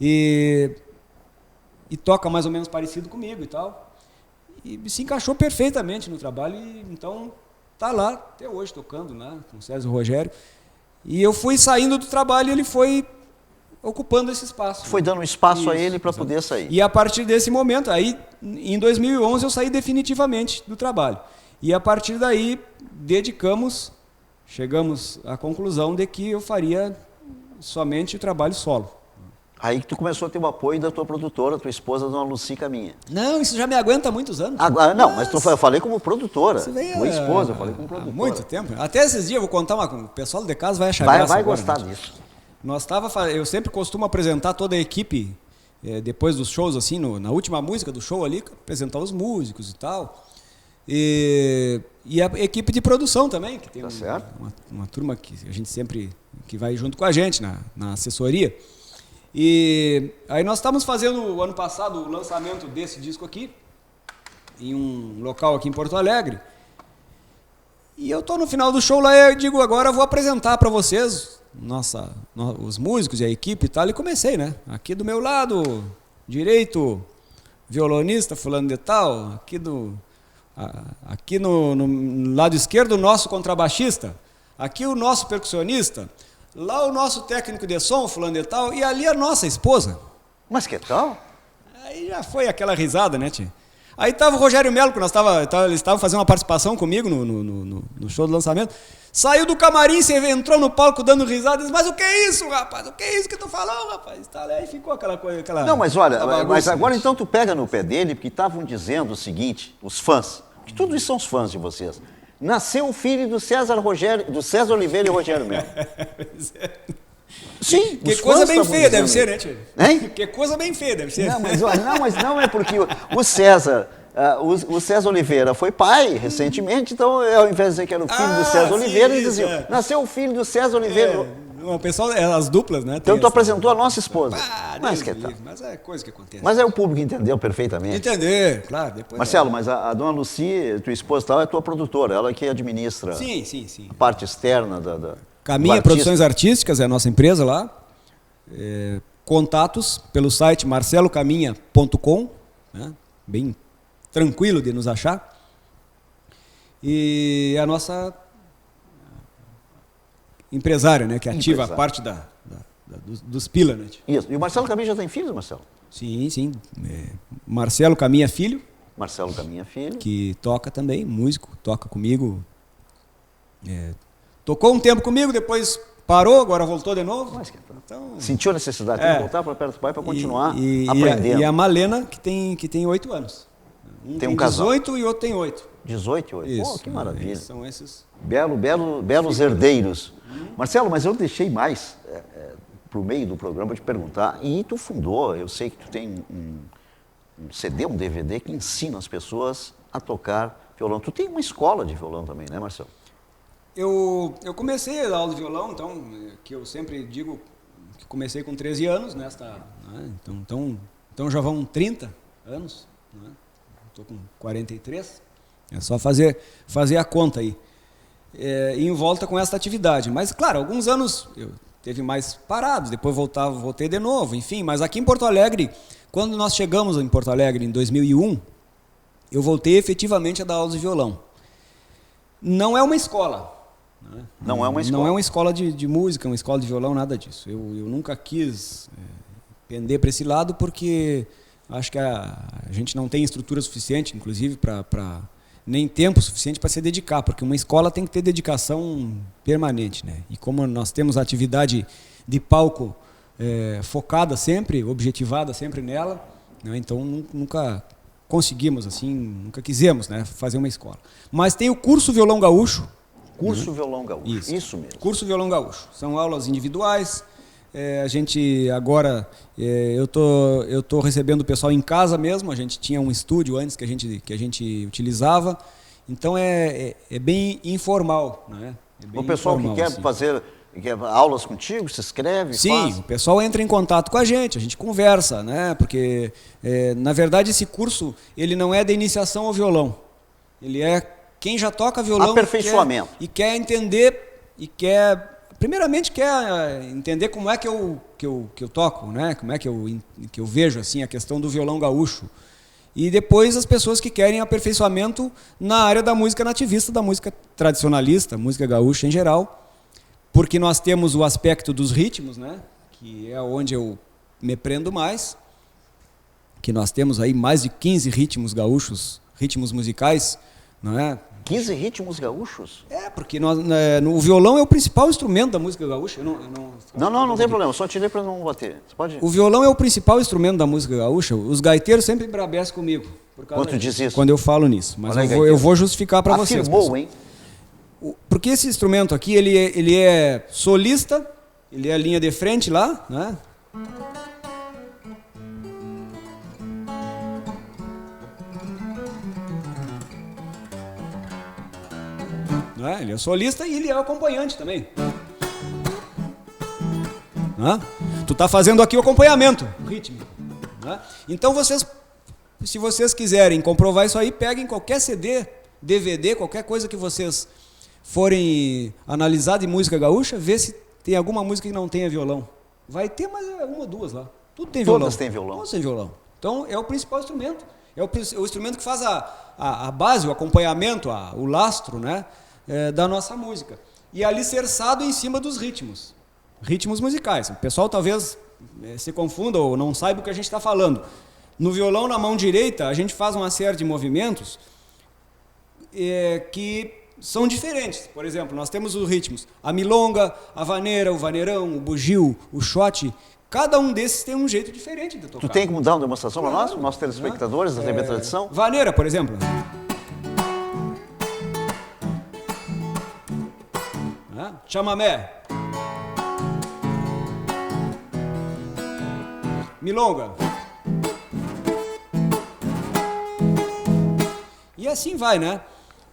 E toca mais ou menos parecido comigo e tal. E se encaixou perfeitamente no trabalho e então tá lá até hoje tocando, né, com o César e o Rogério. E eu fui saindo do trabalho e ele foi ocupando esse espaço. Foi dando espaço a ele para poder sair. E a partir desse momento, aí em 2011 eu saí definitivamente do trabalho. E a partir daí chegamos à conclusão de que eu faria somente o trabalho solo. Aí que tu começou a ter o apoio da tua produtora, tua esposa, Dona Lucy Caminha. Não, isso já me aguenta há muitos anos. Agora, não, mas eu falei como produtora. Tua esposa, eu falei como Há produtora. muito tempo. Até esses dias eu vou contar o pessoal de casa vai achar Vai graça agora, gostar né? disso. Eu sempre costumo apresentar toda a equipe depois dos shows, assim, na última música do show ali, apresentar os músicos e tal. E a equipe de produção também, que tem uma turma que a gente sempre que vai junto com a gente na assessoria. E aí nós estávamos fazendo, ano passado, o lançamento desse disco aqui, em um local aqui em Porto Alegre. E eu estou no final do show lá e eu digo, agora eu vou apresentar para vocês os músicos e a equipe e tal. E comecei, né? Aqui do meu lado direito, violonista fulano de tal. Aqui no lado esquerdo, o nosso contrabaixista. Aqui o nosso percussionista. Lá o nosso técnico de som, fulano de tal, e ali a nossa esposa. Mas que tal? Aí já foi aquela risada, né, tia? Aí tava o Rogério Melo, que eles estavam fazendo uma participação comigo no show do lançamento. Saiu do camarim, você entrou no palco dando risada, disse, mas o que é isso, rapaz? O que é isso que tu falou, rapaz? Aí ficou aquela coisa, Não, mas olha, bagunça, mas agora né? então tu pega no pé dele, porque estavam dizendo o seguinte, os fãs, que tudo isso são os fãs de vocês. Nasceu o filho do César Oliveira e Rogério Melo. Sim, que coisa bem feia deve ser, né, tio? Hein? Que coisa bem feia deve ser. Não, mas não é porque o César Oliveira foi pai recentemente, então ao invés de dizer que era o filho do César Oliveira, eles diziam, nasceu o filho do César Oliveira. O pessoal, as duplas, né? Então tu apresentou a nossa esposa. Mas é coisa que acontece. Mas aí o público entendeu perfeitamente. Entender, claro. Depois Marcelo, mas a Dona Lucy, tua esposa tal, é tua produtora, ela que administra sim. a parte externa da Caminha Produções Artísticas é a nossa empresa lá. Contatos pelo site marcelocaminha.com, né? Bem tranquilo de nos achar. E a nossa empresária, né, que ativa a parte dos pila, né? Isso. E o Marcelo Caminha já tem filhos, Marcelo? Sim. Marcelo Caminha Filho. Marcelo Caminha Filho. Que toca também, músico, toca comigo. Tocou um tempo comigo, depois parou, agora voltou de novo. Mas então, sentiu a necessidade de voltar para perto do pai para continuar aprendendo. E a Malena, que tem 8 anos. Tem um casal. 18 e outro tem 8. 18 e 8. Isso, Pô, que maravilha. São esses. Belos herdeiros. Marcelo, mas eu deixei mais para o meio do programa te perguntar. E tu fundou, eu sei que tu tem um CD, um DVD que ensina as pessoas a tocar violão. Tu tem uma escola de violão também, né, Marcelo? Eu comecei a dar aula de violão, então, que eu sempre digo que comecei com 13 anos nesta, né? Então já vão 30 anos, né? Estou com 43, é só fazer a conta aí. Em volta com esta atividade. Mas, claro, alguns anos eu teve mais parados, depois voltei de novo, enfim. Mas aqui em Porto Alegre, quando nós chegamos em Porto Alegre em 2001, eu voltei efetivamente a dar aulas de violão. Não é uma escola. Né? Não é uma escola. Não é uma escola de música, uma escola de violão, nada disso. Eu nunca quis pender para esse lado porque acho que a gente não tem estrutura suficiente, inclusive, nem tempo suficiente para se dedicar, porque uma escola tem que ter dedicação permanente, né? E como nós temos a atividade de palco focada sempre, objetivada sempre nela, né? Então nunca conseguimos, assim, nunca quisemos, né, fazer uma escola. Mas tem o curso Violão Gaúcho. Curso Violão Gaúcho, isso mesmo. Curso Violão Gaúcho. São aulas individuais. A gente agora, eu tô recebendo o pessoal em casa mesmo. A gente tinha um estúdio antes que a gente utilizava. Então é bem informal, né? O pessoal informal, que quer fazer aulas contigo, se inscreve? Sim, o pessoal entra em contato com a gente conversa, né? Porque na verdade esse curso ele não é de iniciação ao violão. Ele é quem já toca violão aperfeiçoamento. Quer entender primeiramente quer entender como é que eu toco, né? Como é que eu vejo assim a questão do violão gaúcho. E depois as pessoas que querem aperfeiçoamento na área da música nativista, da música tradicionalista, música gaúcha em geral, porque nós temos o aspecto dos ritmos, né? Que é onde eu me prendo mais, que nós temos aí mais de 15 ritmos gaúchos, ritmos musicais, não é? 15 ritmos gaúchos? Porque o violão é o principal instrumento da música gaúcha. Não tem problema, só tirei para não bater. Você pode... O violão é o principal instrumento da música gaúcha. Os gaiteiros sempre embrabecem comigo. Quando tu diz isso? Quando eu falo nisso. Mas eu vou justificar para vocês. Afirmou, hein? Porque esse instrumento aqui, ele é solista, ele é a linha de frente lá, né? Ele é solista e ele é acompanhante também. Tu tá fazendo aqui o acompanhamento, o ritmo. Então se vocês quiserem comprovar isso aí, peguem qualquer CD, DVD, qualquer coisa que vocês forem analisar de música gaúcha, vê se tem alguma música que não tenha violão. Vai ter mais uma ou duas lá. Tudo tem violão. Todas têm violão. Todas têm violão. Então é o principal instrumento. É o instrumento que faz a base, o acompanhamento, o lastro, né? Da nossa música. E alicerçado em cima dos ritmos musicais. O pessoal talvez se confunda ou não saiba o que a gente está falando. No violão, na mão direita, a gente faz uma série de movimentos que são diferentes. Por exemplo, nós temos os ritmos, a milonga, a vaneira, o vaneirão, o bugio, o shot. Cada um desses tem um jeito diferente de tocar. Tu tem como dar uma demonstração para nós, nossos telespectadores da TV Tradição? Vaneira, por exemplo. Chamamé. Milonga. E assim vai, né?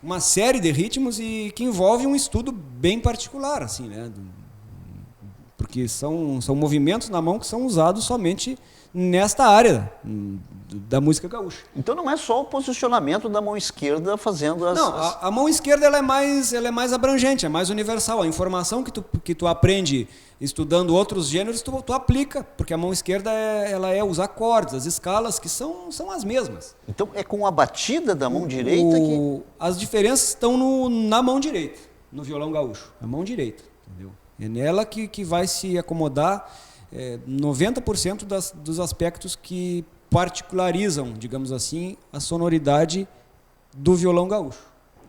Uma série de ritmos e que envolve um estudo bem particular, assim, né? Porque são movimentos na mão que são usados somente nesta área da música gaúcha. Então não é só o posicionamento da mão esquerda fazendo as... Não, a mão esquerda ela é mais abrangente, é mais universal. A informação que tu aprende estudando outros gêneros, tu aplica, porque a mão esquerda ela é os acordes, as escalas, que são as mesmas. Então é com a batida da mão direita que... As diferenças estão na mão direita, no violão gaúcho, a mão direita, entendeu? É nela que vai se acomodar 90% dos aspectos que particularizam, digamos assim, a sonoridade do violão gaúcho.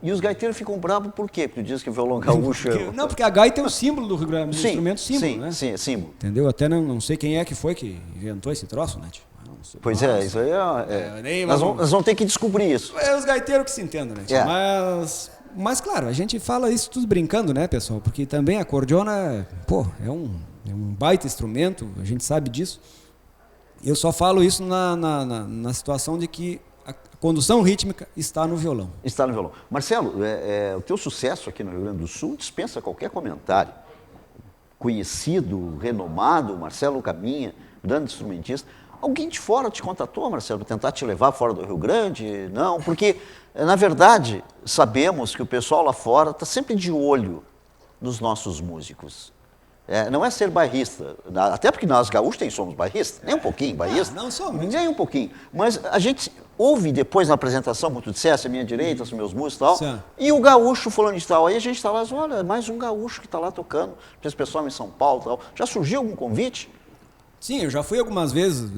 E os gaiteiros ficam bravos por quê? Porque diz que o violão gaúcho... Não, porque a gaita é o símbolo do Rio Grande, do instrumento símbolo, né? Sim, é símbolo. Entendeu? Até não sei quem é que foi que inventou esse troço, né? Pois é, isso aí nós vamos ter que descobrir isso. É os gaiteiros que se entendem, né? Mas, claro, a gente fala isso tudo brincando, né, pessoal? Porque também a cordiona, é um baita instrumento, a gente sabe disso. Eu só falo isso na situação de que a condução rítmica está no violão. Está no violão. Marcelo, o teu sucesso aqui no Rio Grande do Sul dispensa qualquer comentário. Conhecido, renomado, Marcelo Caminha, grande instrumentista. Alguém de fora te contatou, Marcelo, para tentar te levar fora do Rio Grande? Não, porque, na verdade, sabemos que o pessoal lá fora está sempre de olho nos nossos músicos. Não é ser bairrista, até porque nós gaúchos somos bairristas, nem um pouquinho bairrista. Não somos. Nem um pouquinho. Mas a gente ouve depois na apresentação, como tu disseste, a minha direita, os meus músicos e tal, certo. E o gaúcho fulano de tal. Aí a gente está lá, olha, mais um gaúcho que está lá tocando, esse pessoal em São Paulo e tal. Já surgiu algum convite? Sim, eu já fui algumas vezes.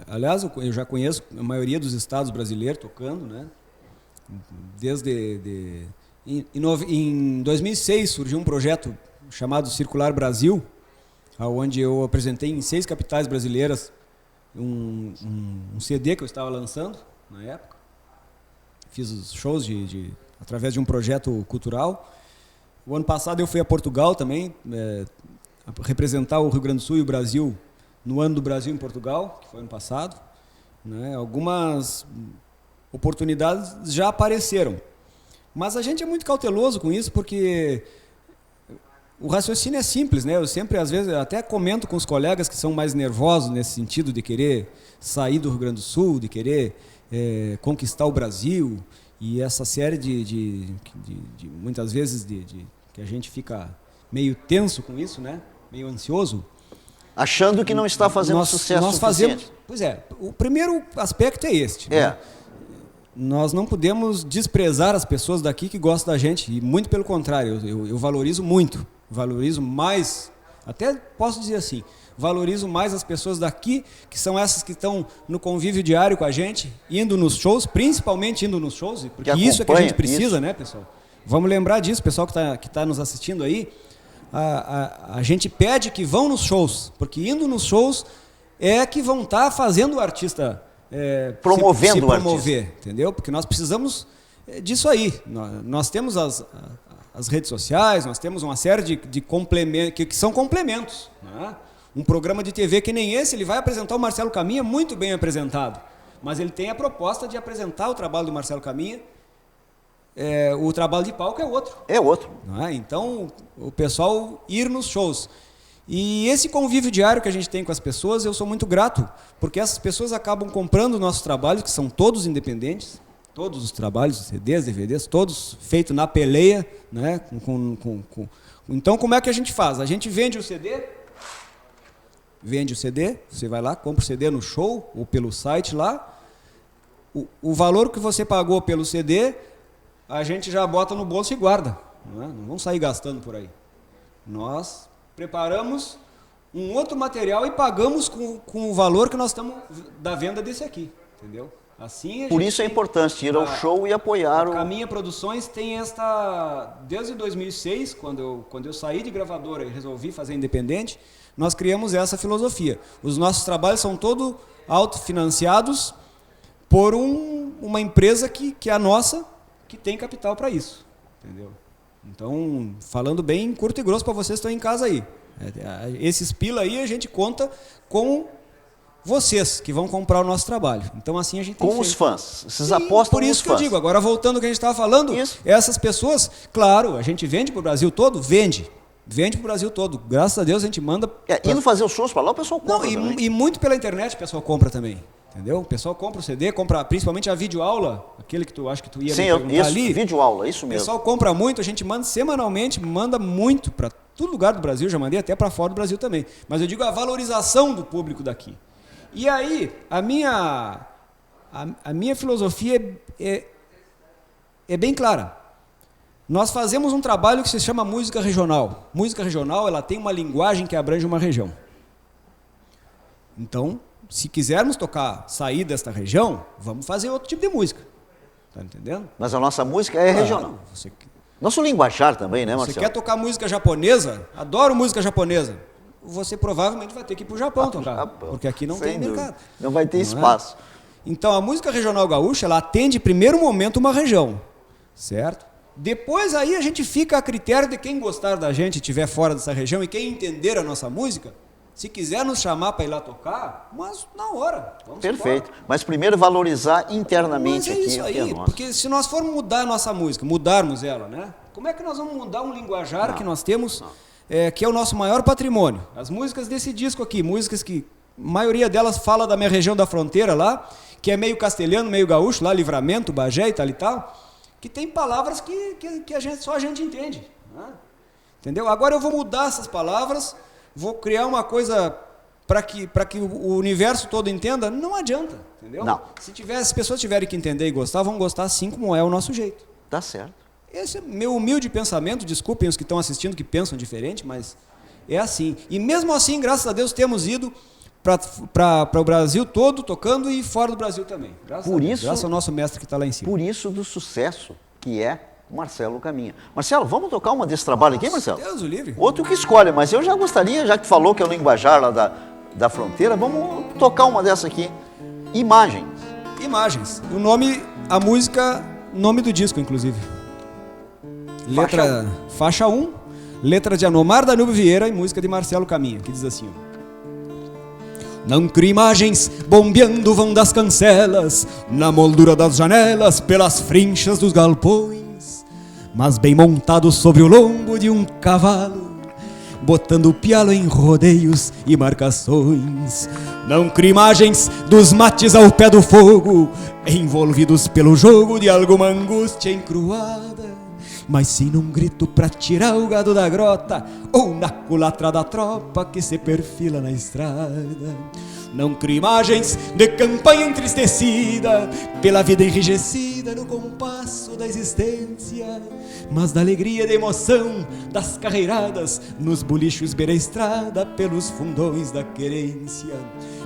Aliás, eu já conheço a maioria dos estados brasileiros tocando, né? Em 2006 surgiu um projeto chamado Circular Brasil, onde eu apresentei em 6 capitais brasileiras um CD que eu estava lançando na época. Fiz os shows através de um projeto cultural. O ano passado eu fui a Portugal também, representar o Rio Grande do Sul e o Brasil no Ano do Brasil em Portugal, que foi ano passado. Né? Algumas oportunidades já apareceram. Mas a gente é muito cauteloso com isso, porque o raciocínio é simples, né? Eu sempre, às vezes, até comento com os colegas que são mais nervosos nesse sentido de querer sair do Rio Grande do Sul, de querer conquistar o Brasil, e essa série de muitas vezes, que a gente fica meio tenso com isso, né? Meio ansioso. Achando que não está fazendo sucesso suficiente. Pois é, o primeiro aspecto é este. Né? Nós não podemos desprezar as pessoas daqui que gostam da gente, e muito pelo contrário, eu valorizo muito, valorizo mais, até posso dizer assim, valorizo mais as pessoas daqui, que são essas que estão no convívio diário com a gente, indo nos shows, principalmente indo nos shows, porque isso é que a gente precisa, né, pessoal? Vamos lembrar disso, pessoal que tá nos assistindo aí, a gente pede que vão nos shows, porque indo nos shows é que vão estar fazendo o artista promovendo se promover, entendeu? Porque nós precisamos disso aí. Nós temos as redes sociais, nós temos uma série de complementos, que são complementos, né? Um programa de TV que nem esse, ele vai apresentar o Marcelo Caminha muito bem apresentado, mas ele tem a proposta de apresentar o trabalho do Marcelo Caminha, o trabalho de palco é outro. É outro. Não é? Então, o pessoal ir nos shows. E esse convívio diário que a gente tem com as pessoas, eu sou muito grato, porque essas pessoas acabam comprando nossos trabalhos, que são todos independentes, todos os trabalhos, CDs, DVDs, todos feitos na peleia, né? Então, como é que a gente faz? A gente vende o CD, você vai lá, compra o CD no show ou pelo site lá, o valor que você pagou pelo CD, a gente já bota no bolso e guarda, não vamos sair gastando por aí. Nós preparamos um outro material e pagamos com o valor que nós estamos da venda desse aqui, entendeu? Assim, por isso é importante ir ao show e apoiar o... A Caminha Produções tem desde 2006, quando eu saí de gravadora e resolvi fazer independente, nós criamos essa filosofia. Os nossos trabalhos são todos autofinanciados por uma empresa que é a nossa, que tem capital para isso, entendeu? Então, falando bem curto e grosso para vocês que estão em casa aí, esses pila aí a gente conta com vocês que vão comprar o nosso trabalho. Então, assim a gente tem com os fãs. Vocês apostam nos fãs. Por isso que eu digo, agora voltando ao que a gente estava falando, essas pessoas, claro, a gente vende para o Brasil todo, vende para o Brasil todo. Graças a Deus a gente manda... Indo fazer os shows para lá, o pessoal compra. Não, e muito pela internet o pessoal compra também. Entendeu? O pessoal compra o CD, compra principalmente a videoaula, aquele que tu acha que tu ia me perguntar ali. Videoaula, isso mesmo. O pessoal compra muito, a gente manda semanalmente, manda muito para todo lugar do Brasil, já mandei até para fora do Brasil também. Mas eu digo a valorização do público daqui. E aí, a minha filosofia é bem clara. Nós fazemos um trabalho que se chama música regional. Música regional, ela tem uma linguagem que abrange uma região. Então, se quisermos sair desta região, vamos fazer outro tipo de música. Tá entendendo? Mas a nossa música é regional. Nosso linguajar também, né, Marcelo? Você quer tocar música japonesa? Adoro música japonesa. Você provavelmente vai ter que ir para o Japão tocar, porque aqui não tem mercado. Não vai ter espaço. Então, a música regional gaúcha, ela atende, em primeiro momento, uma região, certo? Depois, aí, a gente fica a critério de quem gostar da gente, estiver fora dessa região, e quem entender a nossa música, se quiser nos chamar para ir lá tocar, mas na hora. Vamos perfeito. Embora. Mas primeiro valorizar internamente aqui. Isso aí, porque se nós formos mudar a nossa música, mudarmos ela, né? Como é que nós vamos mudar um linguajar que nós temos... que é o nosso maior patrimônio. As músicas desse disco aqui, músicas que a maioria delas fala da minha região da fronteira lá, que é meio castelhano, meio gaúcho, lá Livramento, Bagé e tal, que tem palavras que só a gente entende. Né? Entendeu? Agora eu vou mudar essas palavras, vou criar uma coisa para que o universo todo entenda, não adianta. Entendeu? Não. Se as pessoas tiverem que entender e gostar, vão gostar assim como é o nosso jeito. Tá certo. Esse é meu humilde pensamento, desculpem os que estão assistindo que pensam diferente, mas é assim. E mesmo assim, graças a Deus, temos ido para o Brasil todo tocando e fora do Brasil também. Graças ao nosso mestre que está lá em cima. Por isso do sucesso que é Marcelo Caminha. Marcelo, vamos tocar uma desse trabalho aqui, Marcelo? Deus o livre. Outro que escolhe, mas eu já gostaria, já que falou que é o linguajar lá da fronteira, vamos tocar uma dessa aqui. Imagens. O nome, a música, nome do disco, inclusive. Faixa 1, letra de Anomar Danúbio Vieira e música de Marcelo Caminha, que diz assim: não crio imagens bombeando vão das cancelas, na moldura das janelas, pelas frinchas dos galpões, mas bem montado sobre o lombo de um cavalo, botando o pialo em rodeios e marcações. Não crio imagens dos mates ao pé do fogo, envolvidos pelo jogo de alguma angústia encruada, mas sim num grito pra tirar o gado da grota, ou na culatra da tropa que se perfila na estrada. Não crio imagens de campanha entristecida pela vida enrijecida no compasso da existência, mas da alegria e da emoção das carreiradas nos bolichos beira-estrada pelos fundões da querência.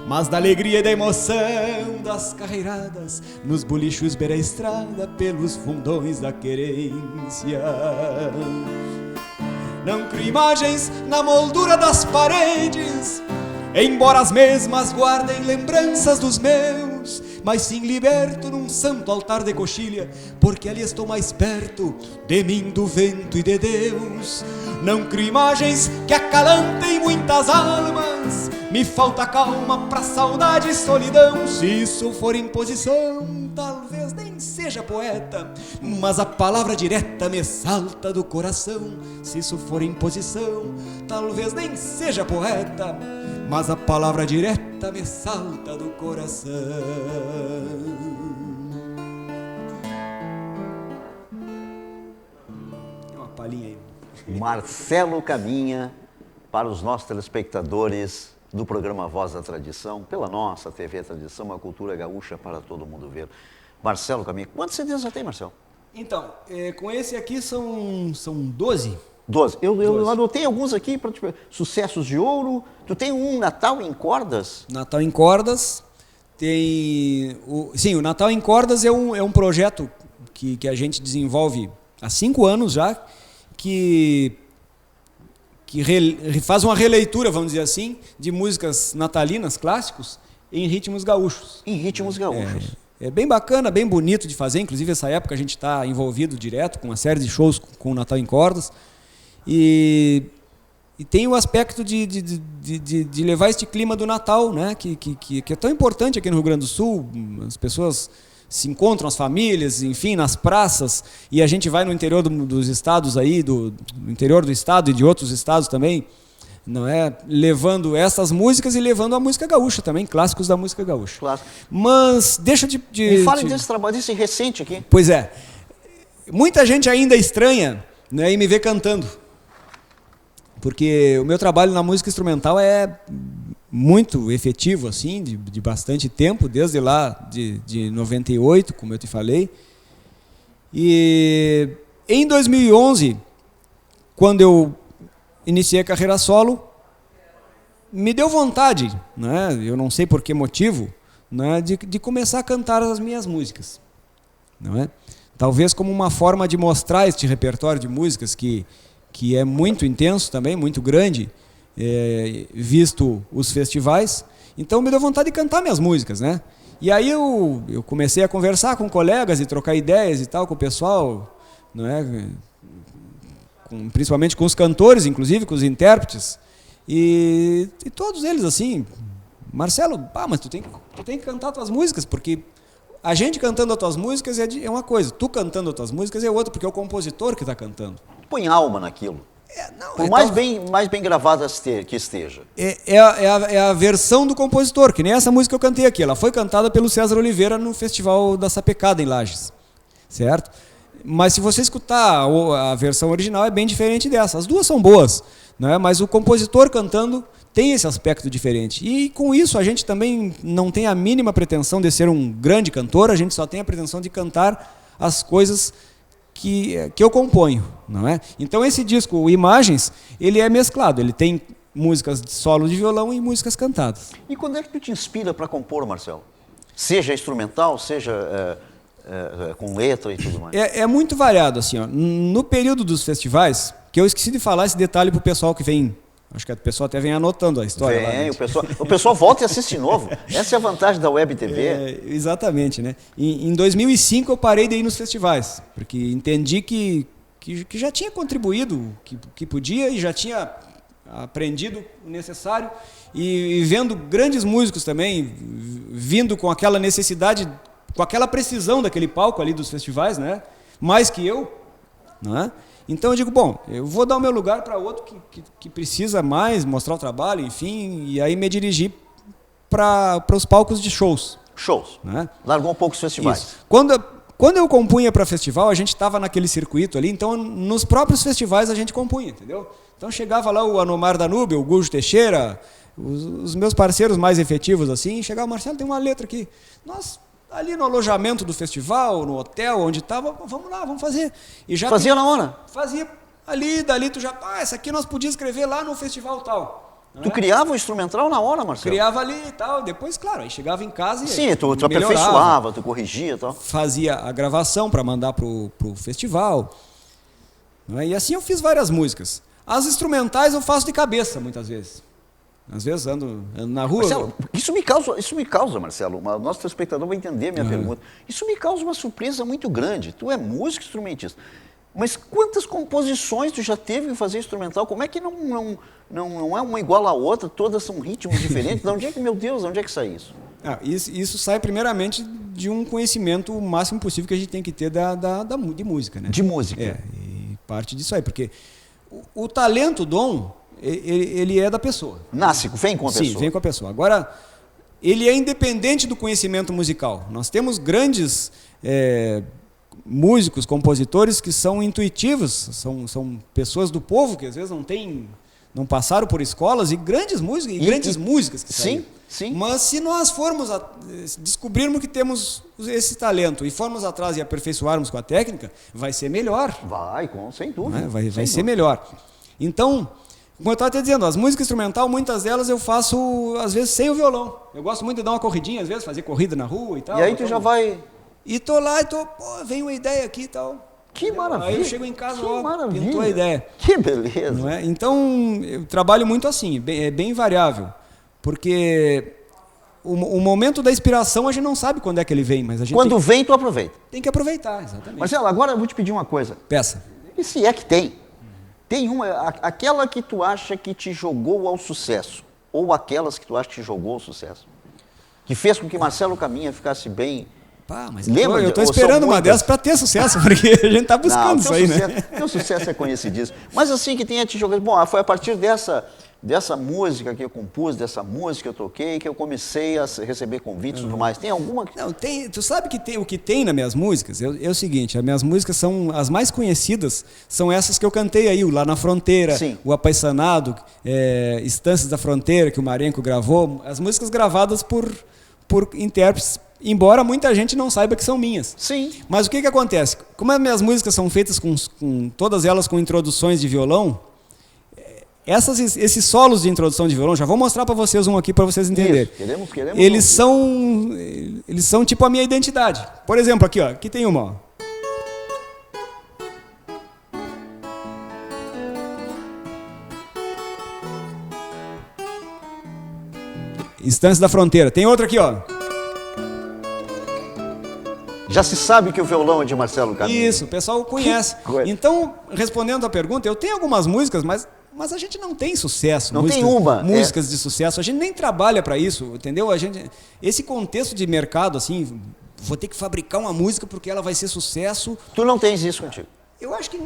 Mas da alegria e da emoção das carreiradas nos bolichos beira-estrada pelos fundões da querência. Não crio imagens na moldura das paredes, embora as mesmas guardem lembranças dos meus, mas sim liberto num santo altar de coxilha, porque ali estou mais perto de mim, do vento e de Deus. Não crio imagens que acalantem muitas almas, me falta calma pra saudade e solidão. Se isso for imposição, talvez nem seja poeta, mas a palavra direta me salta do coração. Se isso for imposição, talvez nem seja poeta, mas a palavra direta me salta do coração. Tem uma palhinha aí. Marcelo Caminha, para os nossos telespectadores do programa Voz da Tradição, pela nossa TV Tradição, uma cultura gaúcha para todo mundo ver. Marcelo Caminha, quantos CDs já tem, Marcelo? Então, com esse aqui são 12. 12. Eu anotei alguns aqui para Sucessos de Ouro. Tu tem um Natal em Cordas? Natal em Cordas. Tem o Natal em Cordas é um projeto que a gente desenvolve há 5 anos já, que faz uma releitura, vamos dizer assim, de músicas natalinas, clássicos, em ritmos gaúchos. Em ritmos gaúchos. É bem bacana, bem bonito de fazer. Inclusive, essa época a gente está envolvido direto com uma série de shows com o Natal em Cordas. E tem o aspecto de levar este clima do Natal, né? Que é tão importante aqui no Rio Grande do Sul. As pessoas se encontram, as famílias, enfim, nas praças, e a gente vai no interior dos estados aí, do interior do estado e de outros estados também, não é? Levando essas músicas e levando a música gaúcha também, clássicos da música gaúcha. Claro. Mas deixa Me fale desse trabalho, desse recente aqui. Pois é. Muita gente ainda estranha, né, e me vê cantando. Porque o meu trabalho na música instrumental é muito efetivo, assim, de bastante tempo, desde lá de 98, como eu te falei. E em 2011, quando eu iniciei a carreira solo, me deu vontade, né, eu não sei por que motivo, né, de começar a cantar as minhas músicas. Não é? Talvez como uma forma de mostrar este repertório de músicas que é muito intenso também, muito grande, visto os festivais. Então me deu vontade de cantar minhas músicas, né? E aí eu comecei a conversar com colegas e trocar ideias e tal com o pessoal, não é? Principalmente com os cantores, inclusive com os intérpretes, e todos eles assim, Marcelo, mas tu tem que cantar tuas músicas, porque a gente cantando as tuas músicas é uma coisa, tu cantando as tuas músicas é outra, porque é o compositor que está cantando. Põe alma naquilo. Por mais bem gravadas que esteja. É a versão do compositor, que nem essa música que eu cantei aqui. Ela foi cantada pelo César Oliveira no Festival da Sapecada, em Lages. Certo? Mas se você escutar a versão original, é bem diferente dessa. As duas são boas, né? Mas o compositor cantando tem esse aspecto diferente. E com isso a gente também não tem a mínima pretensão de ser um grande cantor, a gente só tem a pretensão de cantar as coisas que eu componho, não é? Então esse disco, o Imagens, ele é mesclado, ele tem músicas de solo de violão e músicas cantadas. E quando é que tu te inspira para compor, Marcelo? Seja instrumental, seja com letra e tudo mais? É muito variado, assim, ó. No período dos festivais, que eu esqueci de falar esse detalhe pro pessoal que vem, acho que o pessoal até vem anotando a história. Vem, o pessoal volta e assiste de novo. Essa é a vantagem da Web TV. Exatamente, né? Em 2005 eu parei de ir nos festivais, porque entendi que já tinha contribuído, que podia e já tinha aprendido o necessário, e vendo grandes músicos também, vindo com aquela necessidade, com aquela precisão daquele palco ali dos festivais, né? Mais que eu, não é? Então eu digo, bom, eu vou dar o meu lugar para outro que precisa mais mostrar o trabalho, enfim, e aí me dirigi para os palcos de shows. Shows, né? Largou um pouco os festivais. Isso. Quando eu compunha para festival, a gente estava naquele circuito ali, então nos próprios festivais a gente compunha, entendeu? Então chegava lá o Anomar Danúbio, o Gujo Teixeira, os meus parceiros mais efetivos, assim, chegava, Marcelo, tem uma letra aqui. Nós, ali no alojamento do festival, no hotel, onde estava, vamos lá, vamos fazer. E já fazia na hora? Fazia ali, dali tu já, essa aqui nós podíamos escrever lá no festival tal. Tu criava o instrumental na hora, Marcelo? Criava ali e tal, depois, claro, aí chegava em casa e sim, tu aperfeiçoava, tu corrigia e tal. Fazia a gravação para mandar pro festival. E assim eu fiz várias músicas. As instrumentais eu faço de cabeça, muitas vezes. Às vezes ando na rua... Marcelo, isso me causa, Marcelo, o nosso telespectador vai entender a minha pergunta. Isso me causa uma surpresa muito grande. Tu é músico instrumentista. Mas quantas composições tu já teve em fazer instrumental? Como é que não é uma igual à outra? Todas são ritmos diferentes? De onde é que, meu Deus, de onde é que sai isso? Isso sai primeiramente de um conhecimento o máximo possível que a gente tem que ter de música, né? De música. E parte disso aí, porque o talento, o dom, ele é da pessoa. Nasce, vem com a pessoa. Sim, vem com a pessoa. Agora, ele é independente do conhecimento musical. Nós temos grandes músicos, compositores que são intuitivos, são pessoas do povo que às vezes não passaram por escolas, e grandes músicos e grandes músicas que saíram. Sim. Mas se nós formos descobrirmos que temos esse talento e formos atrás e aperfeiçoarmos com a técnica, vai ser melhor. Sem dúvida. Né? Vai ser melhor. Então, como eu estava até dizendo, as músicas instrumental, muitas delas eu faço, às vezes, sem o violão. Eu gosto muito de dar uma corridinha, às vezes, fazer corrida na rua e tal. E aí tu já vai... E tô lá, vem uma ideia aqui e tal. Que maravilha. Aí eu chego em casa, pintou a ideia. Que beleza. Não é? Então, eu trabalho muito assim, é bem variável. Porque o momento da inspiração a gente não sabe quando é que ele vem, mas a gente quando vem, tu aproveita. Tem que aproveitar, exatamente. Marcelo, agora eu vou te pedir uma coisa. Peça. E se é que tem? Tem uma, aquela que tu acha que te jogou ao sucesso, ou aquelas que tu acha que te jogou ao sucesso, que fez com que Marcelo Caminha ficasse bem... Mas eu estou esperando uma dessas para ter sucesso, porque a gente está buscando isso aí, né? Teu sucesso é conhecidíssimo. Mas assim, que tenha te jogado... Bom, foi a partir dessa música que eu compus, dessa música que eu toquei, que eu comecei a receber convites e tudo mais. Tem alguma... Não, tem. Tu sabe que o que tem nas minhas músicas é o seguinte, as minhas músicas são as mais conhecidas, são essas que eu cantei aí, o Lá na Fronteira, sim, o Apaixonado, Estâncias da Fronteira, que o Marenco gravou, as músicas gravadas por intérpretes, embora muita gente não saiba que são minhas. Sim. Mas o que acontece? Como as minhas músicas são feitas com todas elas com introduções de violão, esses solos de introdução de violão, já vou mostrar para vocês um aqui para vocês entenderem. Isso, queremos eles são tipo a minha identidade. Por exemplo, aqui, ó, aqui tem uma, ó. Estâncias da Fronteira. Tem outra aqui, ó. Já se sabe que o violão é de Marcelo Caminha. Isso, o pessoal conhece. Então, respondendo a pergunta, eu tenho algumas músicas, mas a gente não tem sucesso. Não tem uma. Músicas de sucesso. A gente nem trabalha para isso, entendeu? Esse contexto de mercado, assim, vou ter que fabricar uma música porque ela vai ser sucesso. Tu não tens isso contigo? Eu acho que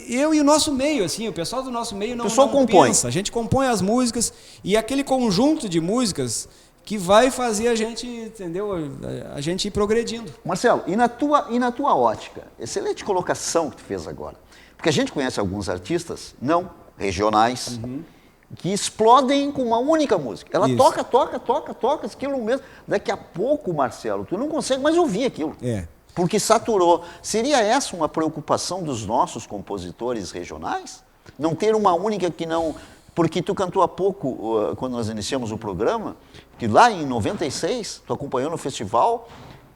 eu e o nosso meio, assim, o pessoal do nosso meio não compõe. Pensa. A gente compõe as músicas e aquele conjunto de músicas que vai fazer a gente, entendeu? A gente ir progredindo. Marcelo, e na tua ótica, excelente colocação que tu fez agora. Porque a gente conhece alguns artistas, não regionais, que explodem com uma única música. Ela toca, aquilo mesmo. Daqui a pouco, Marcelo, tu não consegue mais ouvir aquilo. Porque saturou. Seria essa uma preocupação dos nossos compositores regionais? Não ter uma única que não... Porque tu cantou há pouco, quando nós iniciamos o programa, que lá em 96, tu acompanhou no festival,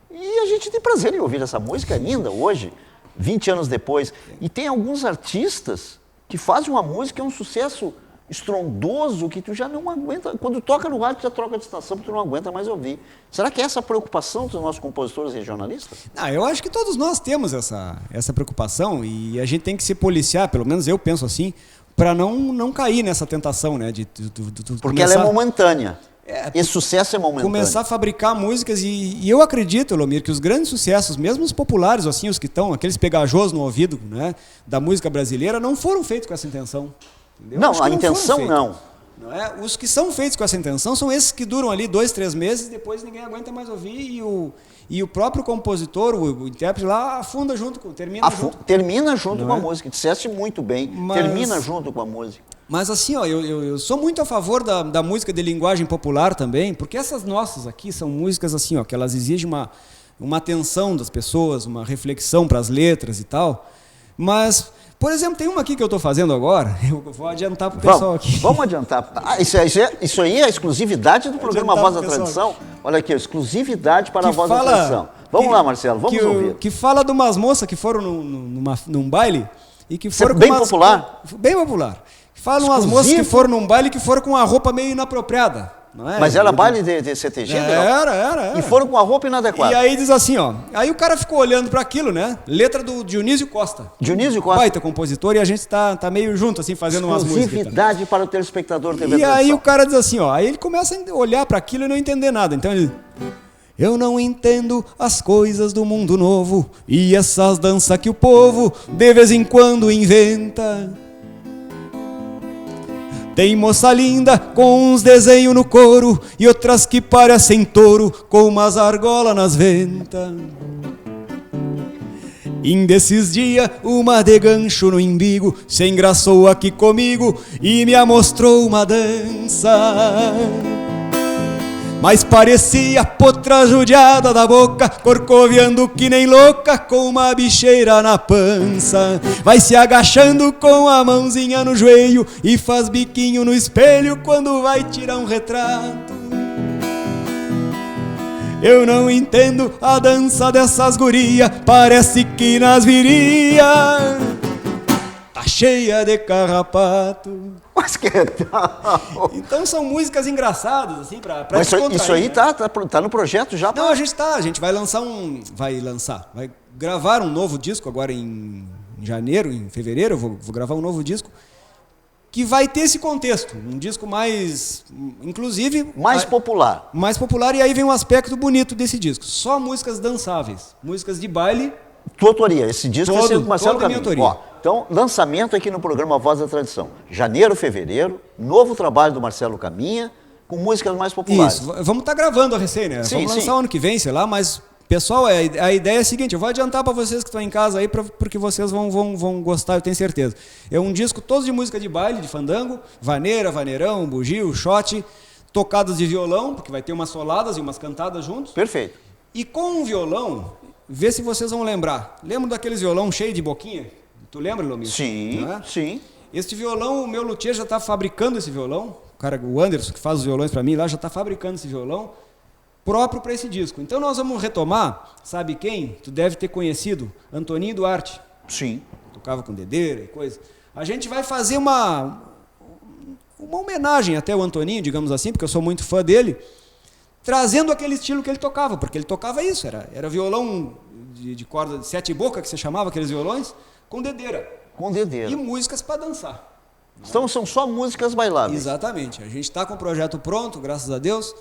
e a gente tem prazer em ouvir essa música ainda hoje, 20 anos depois. E tem alguns artistas que fazem uma música, é um sucesso estrondoso, que tu já não aguenta. Quando toca no rádio, tu já troca de estação, porque tu não aguenta mais ouvir. Será que é essa a preocupação dos nossos compositores regionalistas? Eu acho que todos nós temos essa preocupação, e a gente tem que se policiar, pelo menos eu penso assim, para não cair nessa tentação, né? Porque ela é momentânea. Esse sucesso é momentâneo. Começar a fabricar músicas, e eu acredito, Lomir, que os grandes sucessos, mesmo os populares, assim, os que estão, aqueles pegajosos no ouvido, né, da música brasileira, não foram feitos com essa intenção. Entendeu? Não, a intenção não. Não é? Os que são feitos com essa intenção são esses que duram ali 2, 3 meses, depois ninguém aguenta mais ouvir e o próprio compositor, o intérprete lá, afunda junto, termina junto com a música. Disseste muito bem, termina junto com a música. Mas assim, ó, eu sou muito a favor da música de linguagem popular também, porque essas nossas aqui são músicas assim, ó, que elas exigem uma atenção das pessoas, uma reflexão para as letras e tal, mas... Por exemplo, tem uma aqui que eu estou fazendo agora, eu vou adiantar para o pessoal aqui. Vamos adiantar. Isso aí é a exclusividade do programa Voz da Tradição. Olha aqui, exclusividade para a Voz da Tradição. Vamos lá, Marcelo, vamos ouvir. Que fala de umas moças que foram num baile e que foram bem popular. Bem popular. Falam umas moças que foram num baile que foram com a roupa meio inapropriada. Não é? Mas era baile de CTG? Era. E foram com a roupa inadequada. E aí diz assim, ó. Aí o cara ficou olhando para aquilo, né? Letra do Dionísio Costa. Dionísio Costa. Baita compositor, e a gente tá meio junto, assim, fazendo umas músicas. Exclusividade para o telespectador TV. E aí o cara diz assim, ó. Aí ele começa a olhar para aquilo e não entender nada. Então ele... Eu não entendo as coisas do mundo novo e essas danças que o povo de vez em quando inventa. Tem moça linda com uns desenhos no couro e outras que parecem touro com umas argolas nas ventas. Desses dias, uma de gancho no embigo se engraçou aqui comigo e me amostrou uma dança. Mas parecia potra judiada da boca, corcoviando que nem louca, com uma bicheira na pança. Vai se agachando com a mãozinha no joelho e faz biquinho no espelho quando vai tirar um retrato. Eu não entendo a dança dessas gurias, parece que nas virias tá cheia de carrapato. Mas que tal? Então são músicas engraçadas, assim, pra descontrair. Isso aí, né? tá no projeto já? Não, a gente vai vai gravar um novo disco agora em janeiro, em fevereiro, eu vou gravar um novo disco que vai ter esse contexto, um disco mais, inclusive... Mais popular. Mais popular, e aí vem um aspecto bonito desse disco, só músicas dançáveis, músicas de baile. Tua autoria, esse disco vai ser do Marcelo Caminha. Autoria. Então, lançamento aqui no programa Voz da Tradição. Janeiro, fevereiro, novo trabalho do Marcelo Caminha, com músicas mais populares. Isso, vamos estar gravando a recém, né? Sim, vamos lançar ano que vem, sei lá, mas, pessoal, a ideia é a seguinte, eu vou adiantar para vocês que estão em casa aí, porque vocês vão gostar, eu tenho certeza. É um disco todo de música de baile, de fandango, vaneira, vaneirão, bugio, shot, tocadas de violão, porque vai ter umas soladas e umas cantadas juntos. Perfeito. E com um violão, vê se vocês vão lembrar. Lembra daqueles violão cheio de boquinha? Tu lembra, Lomir? Sim, é? Sim. Este violão, o meu luthier já está fabricando esse violão. O Anderson, que faz os violões para mim lá, já está fabricando esse violão próprio para esse disco. Então nós vamos retomar, sabe quem? Tu deve ter conhecido, Antoninho Duarte. Sim. Tocava com dedeira e coisa. A gente vai fazer uma homenagem até ao Antoninho, digamos assim, porque eu sou muito fã dele, trazendo aquele estilo que ele tocava, porque ele tocava isso, era violão de corda de 7 bocas, que você chamava aqueles violões, com dedeira. Com dedeira. E músicas para dançar. Então são só músicas bailáveis. Exatamente. A gente está com o projeto pronto, graças a Deus.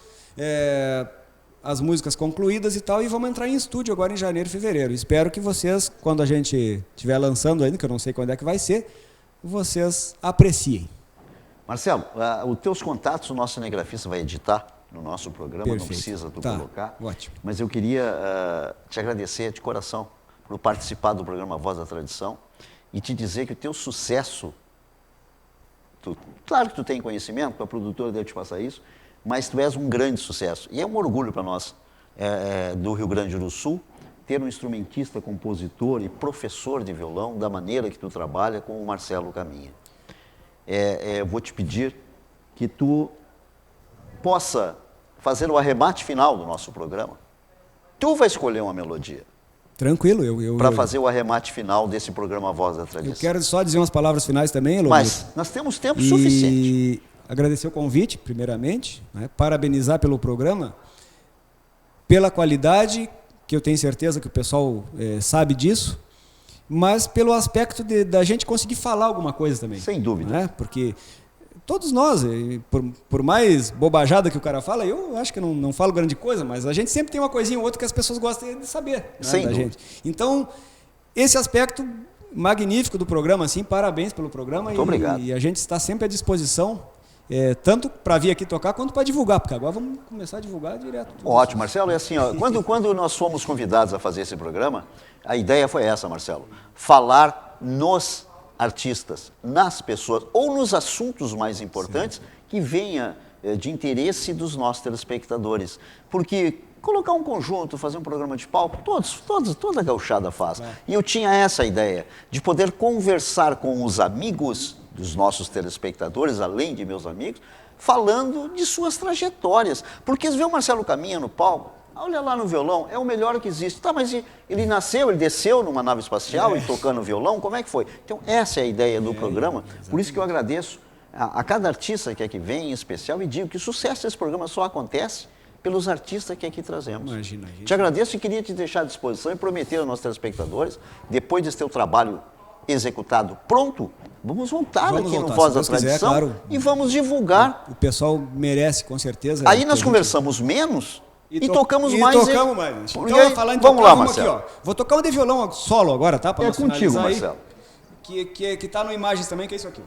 As músicas concluídas e tal, e vamos entrar em estúdio agora em janeiro e fevereiro. Espero que vocês, quando a gente estiver lançando ainda, que eu não sei quando é que vai ser, vocês apreciem. Marcelo, os teus contatos o nosso cinegrafista vai editar no nosso programa. Perfeito. Não precisa tu colocar. Ótimo. Mas eu queria te agradecer de coração por participar do programa Voz da Tradição e te dizer que o teu sucesso, claro que tu tem conhecimento, a produtora deve te passar isso, mas tu és um grande sucesso. E é um orgulho para nós do Rio Grande do Sul ter um instrumentista, compositor e professor de violão da maneira que tu trabalha com o Marcelo Caminha. Vou te pedir que tu possa fazer o arremate final do nosso programa. Tu vai escolher uma melodia. Tranquilo, para fazer o arremate final desse programa Voz da Tradição. Eu quero só dizer umas palavras finais também, Elomir. Mas nós temos tempo suficiente. Agradecer o convite, primeiramente, né? Parabenizar pelo programa, pela qualidade, que eu tenho certeza que o pessoal sabe disso, mas pelo aspecto da gente conseguir falar alguma coisa também. Sem dúvida. Né? Porque todos nós, por mais bobajada que o cara fala, eu acho que não falo grande coisa, mas a gente sempre tem uma coisinha ou outra que as pessoas gostam de saber. Né, Sem dúvida. Gente. Então, esse aspecto magnífico do programa, assim, parabéns pelo programa. Muito obrigado. E a gente está sempre à disposição. tanto para vir aqui tocar quanto para divulgar, porque agora vamos começar a divulgar direto. Ótimo, Marcelo. E assim, ó, quando nós fomos convidados a fazer esse programa, a ideia foi essa, Marcelo. Falar nos artistas, nas pessoas, ou nos assuntos mais importantes que venha de interesse dos nossos telespectadores. Porque colocar um conjunto, fazer um programa de palco, toda a gauchada faz. E eu tinha essa ideia, de poder conversar com os amigos dos nossos telespectadores, além de meus amigos, falando de suas trajetórias. Porque ver o Marcelo Caminha no palco, olha lá no violão, é o melhor que existe. Tá, mas ele nasceu, ele desceu numa nave espacial e tocando violão, como é que foi? Então essa é a ideia do programa, por isso que eu agradeço a cada artista que aqui vem, em especial, e digo que o sucesso desse programa só acontece pelos artistas que aqui trazemos. Imagina, te agradeço e queria te deixar à disposição e prometer aos nossos telespectadores, depois desse teu trabalho executado pronto, vamos voltar aqui no Voz da Tradição, claro, e vamos divulgar. O pessoal merece, com certeza. Aí nós conversamos menos e tocamos mais. Tocamos mais. Então, falar em vamos tocar, lá, Marcelo. Aqui, ó. Vou tocar um de violão solo agora, tá? Pra contigo, Marcelo. Que tá no Imagens também, que é isso aqui.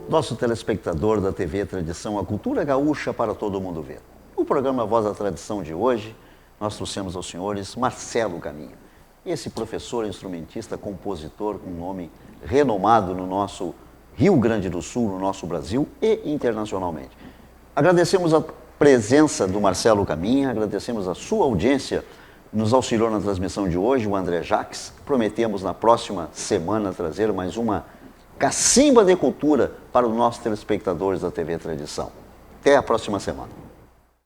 Nosso telespectador da TV Tradição, a cultura gaúcha para todo mundo ver. No programa Voz da Tradição de hoje, nós trouxemos aos senhores Marcelo Caminha. Esse professor, instrumentista, compositor com nome renomado no nosso Rio Grande do Sul, no nosso Brasil e internacionalmente. Agradecemos a presença do Marcelo Caminha, agradecemos a sua audiência, nos auxiliou na transmissão de hoje, o André Jacques. Prometemos na próxima semana trazer mais uma cacimba de cultura para os nossos telespectadores da TV Tradição. Até a próxima semana.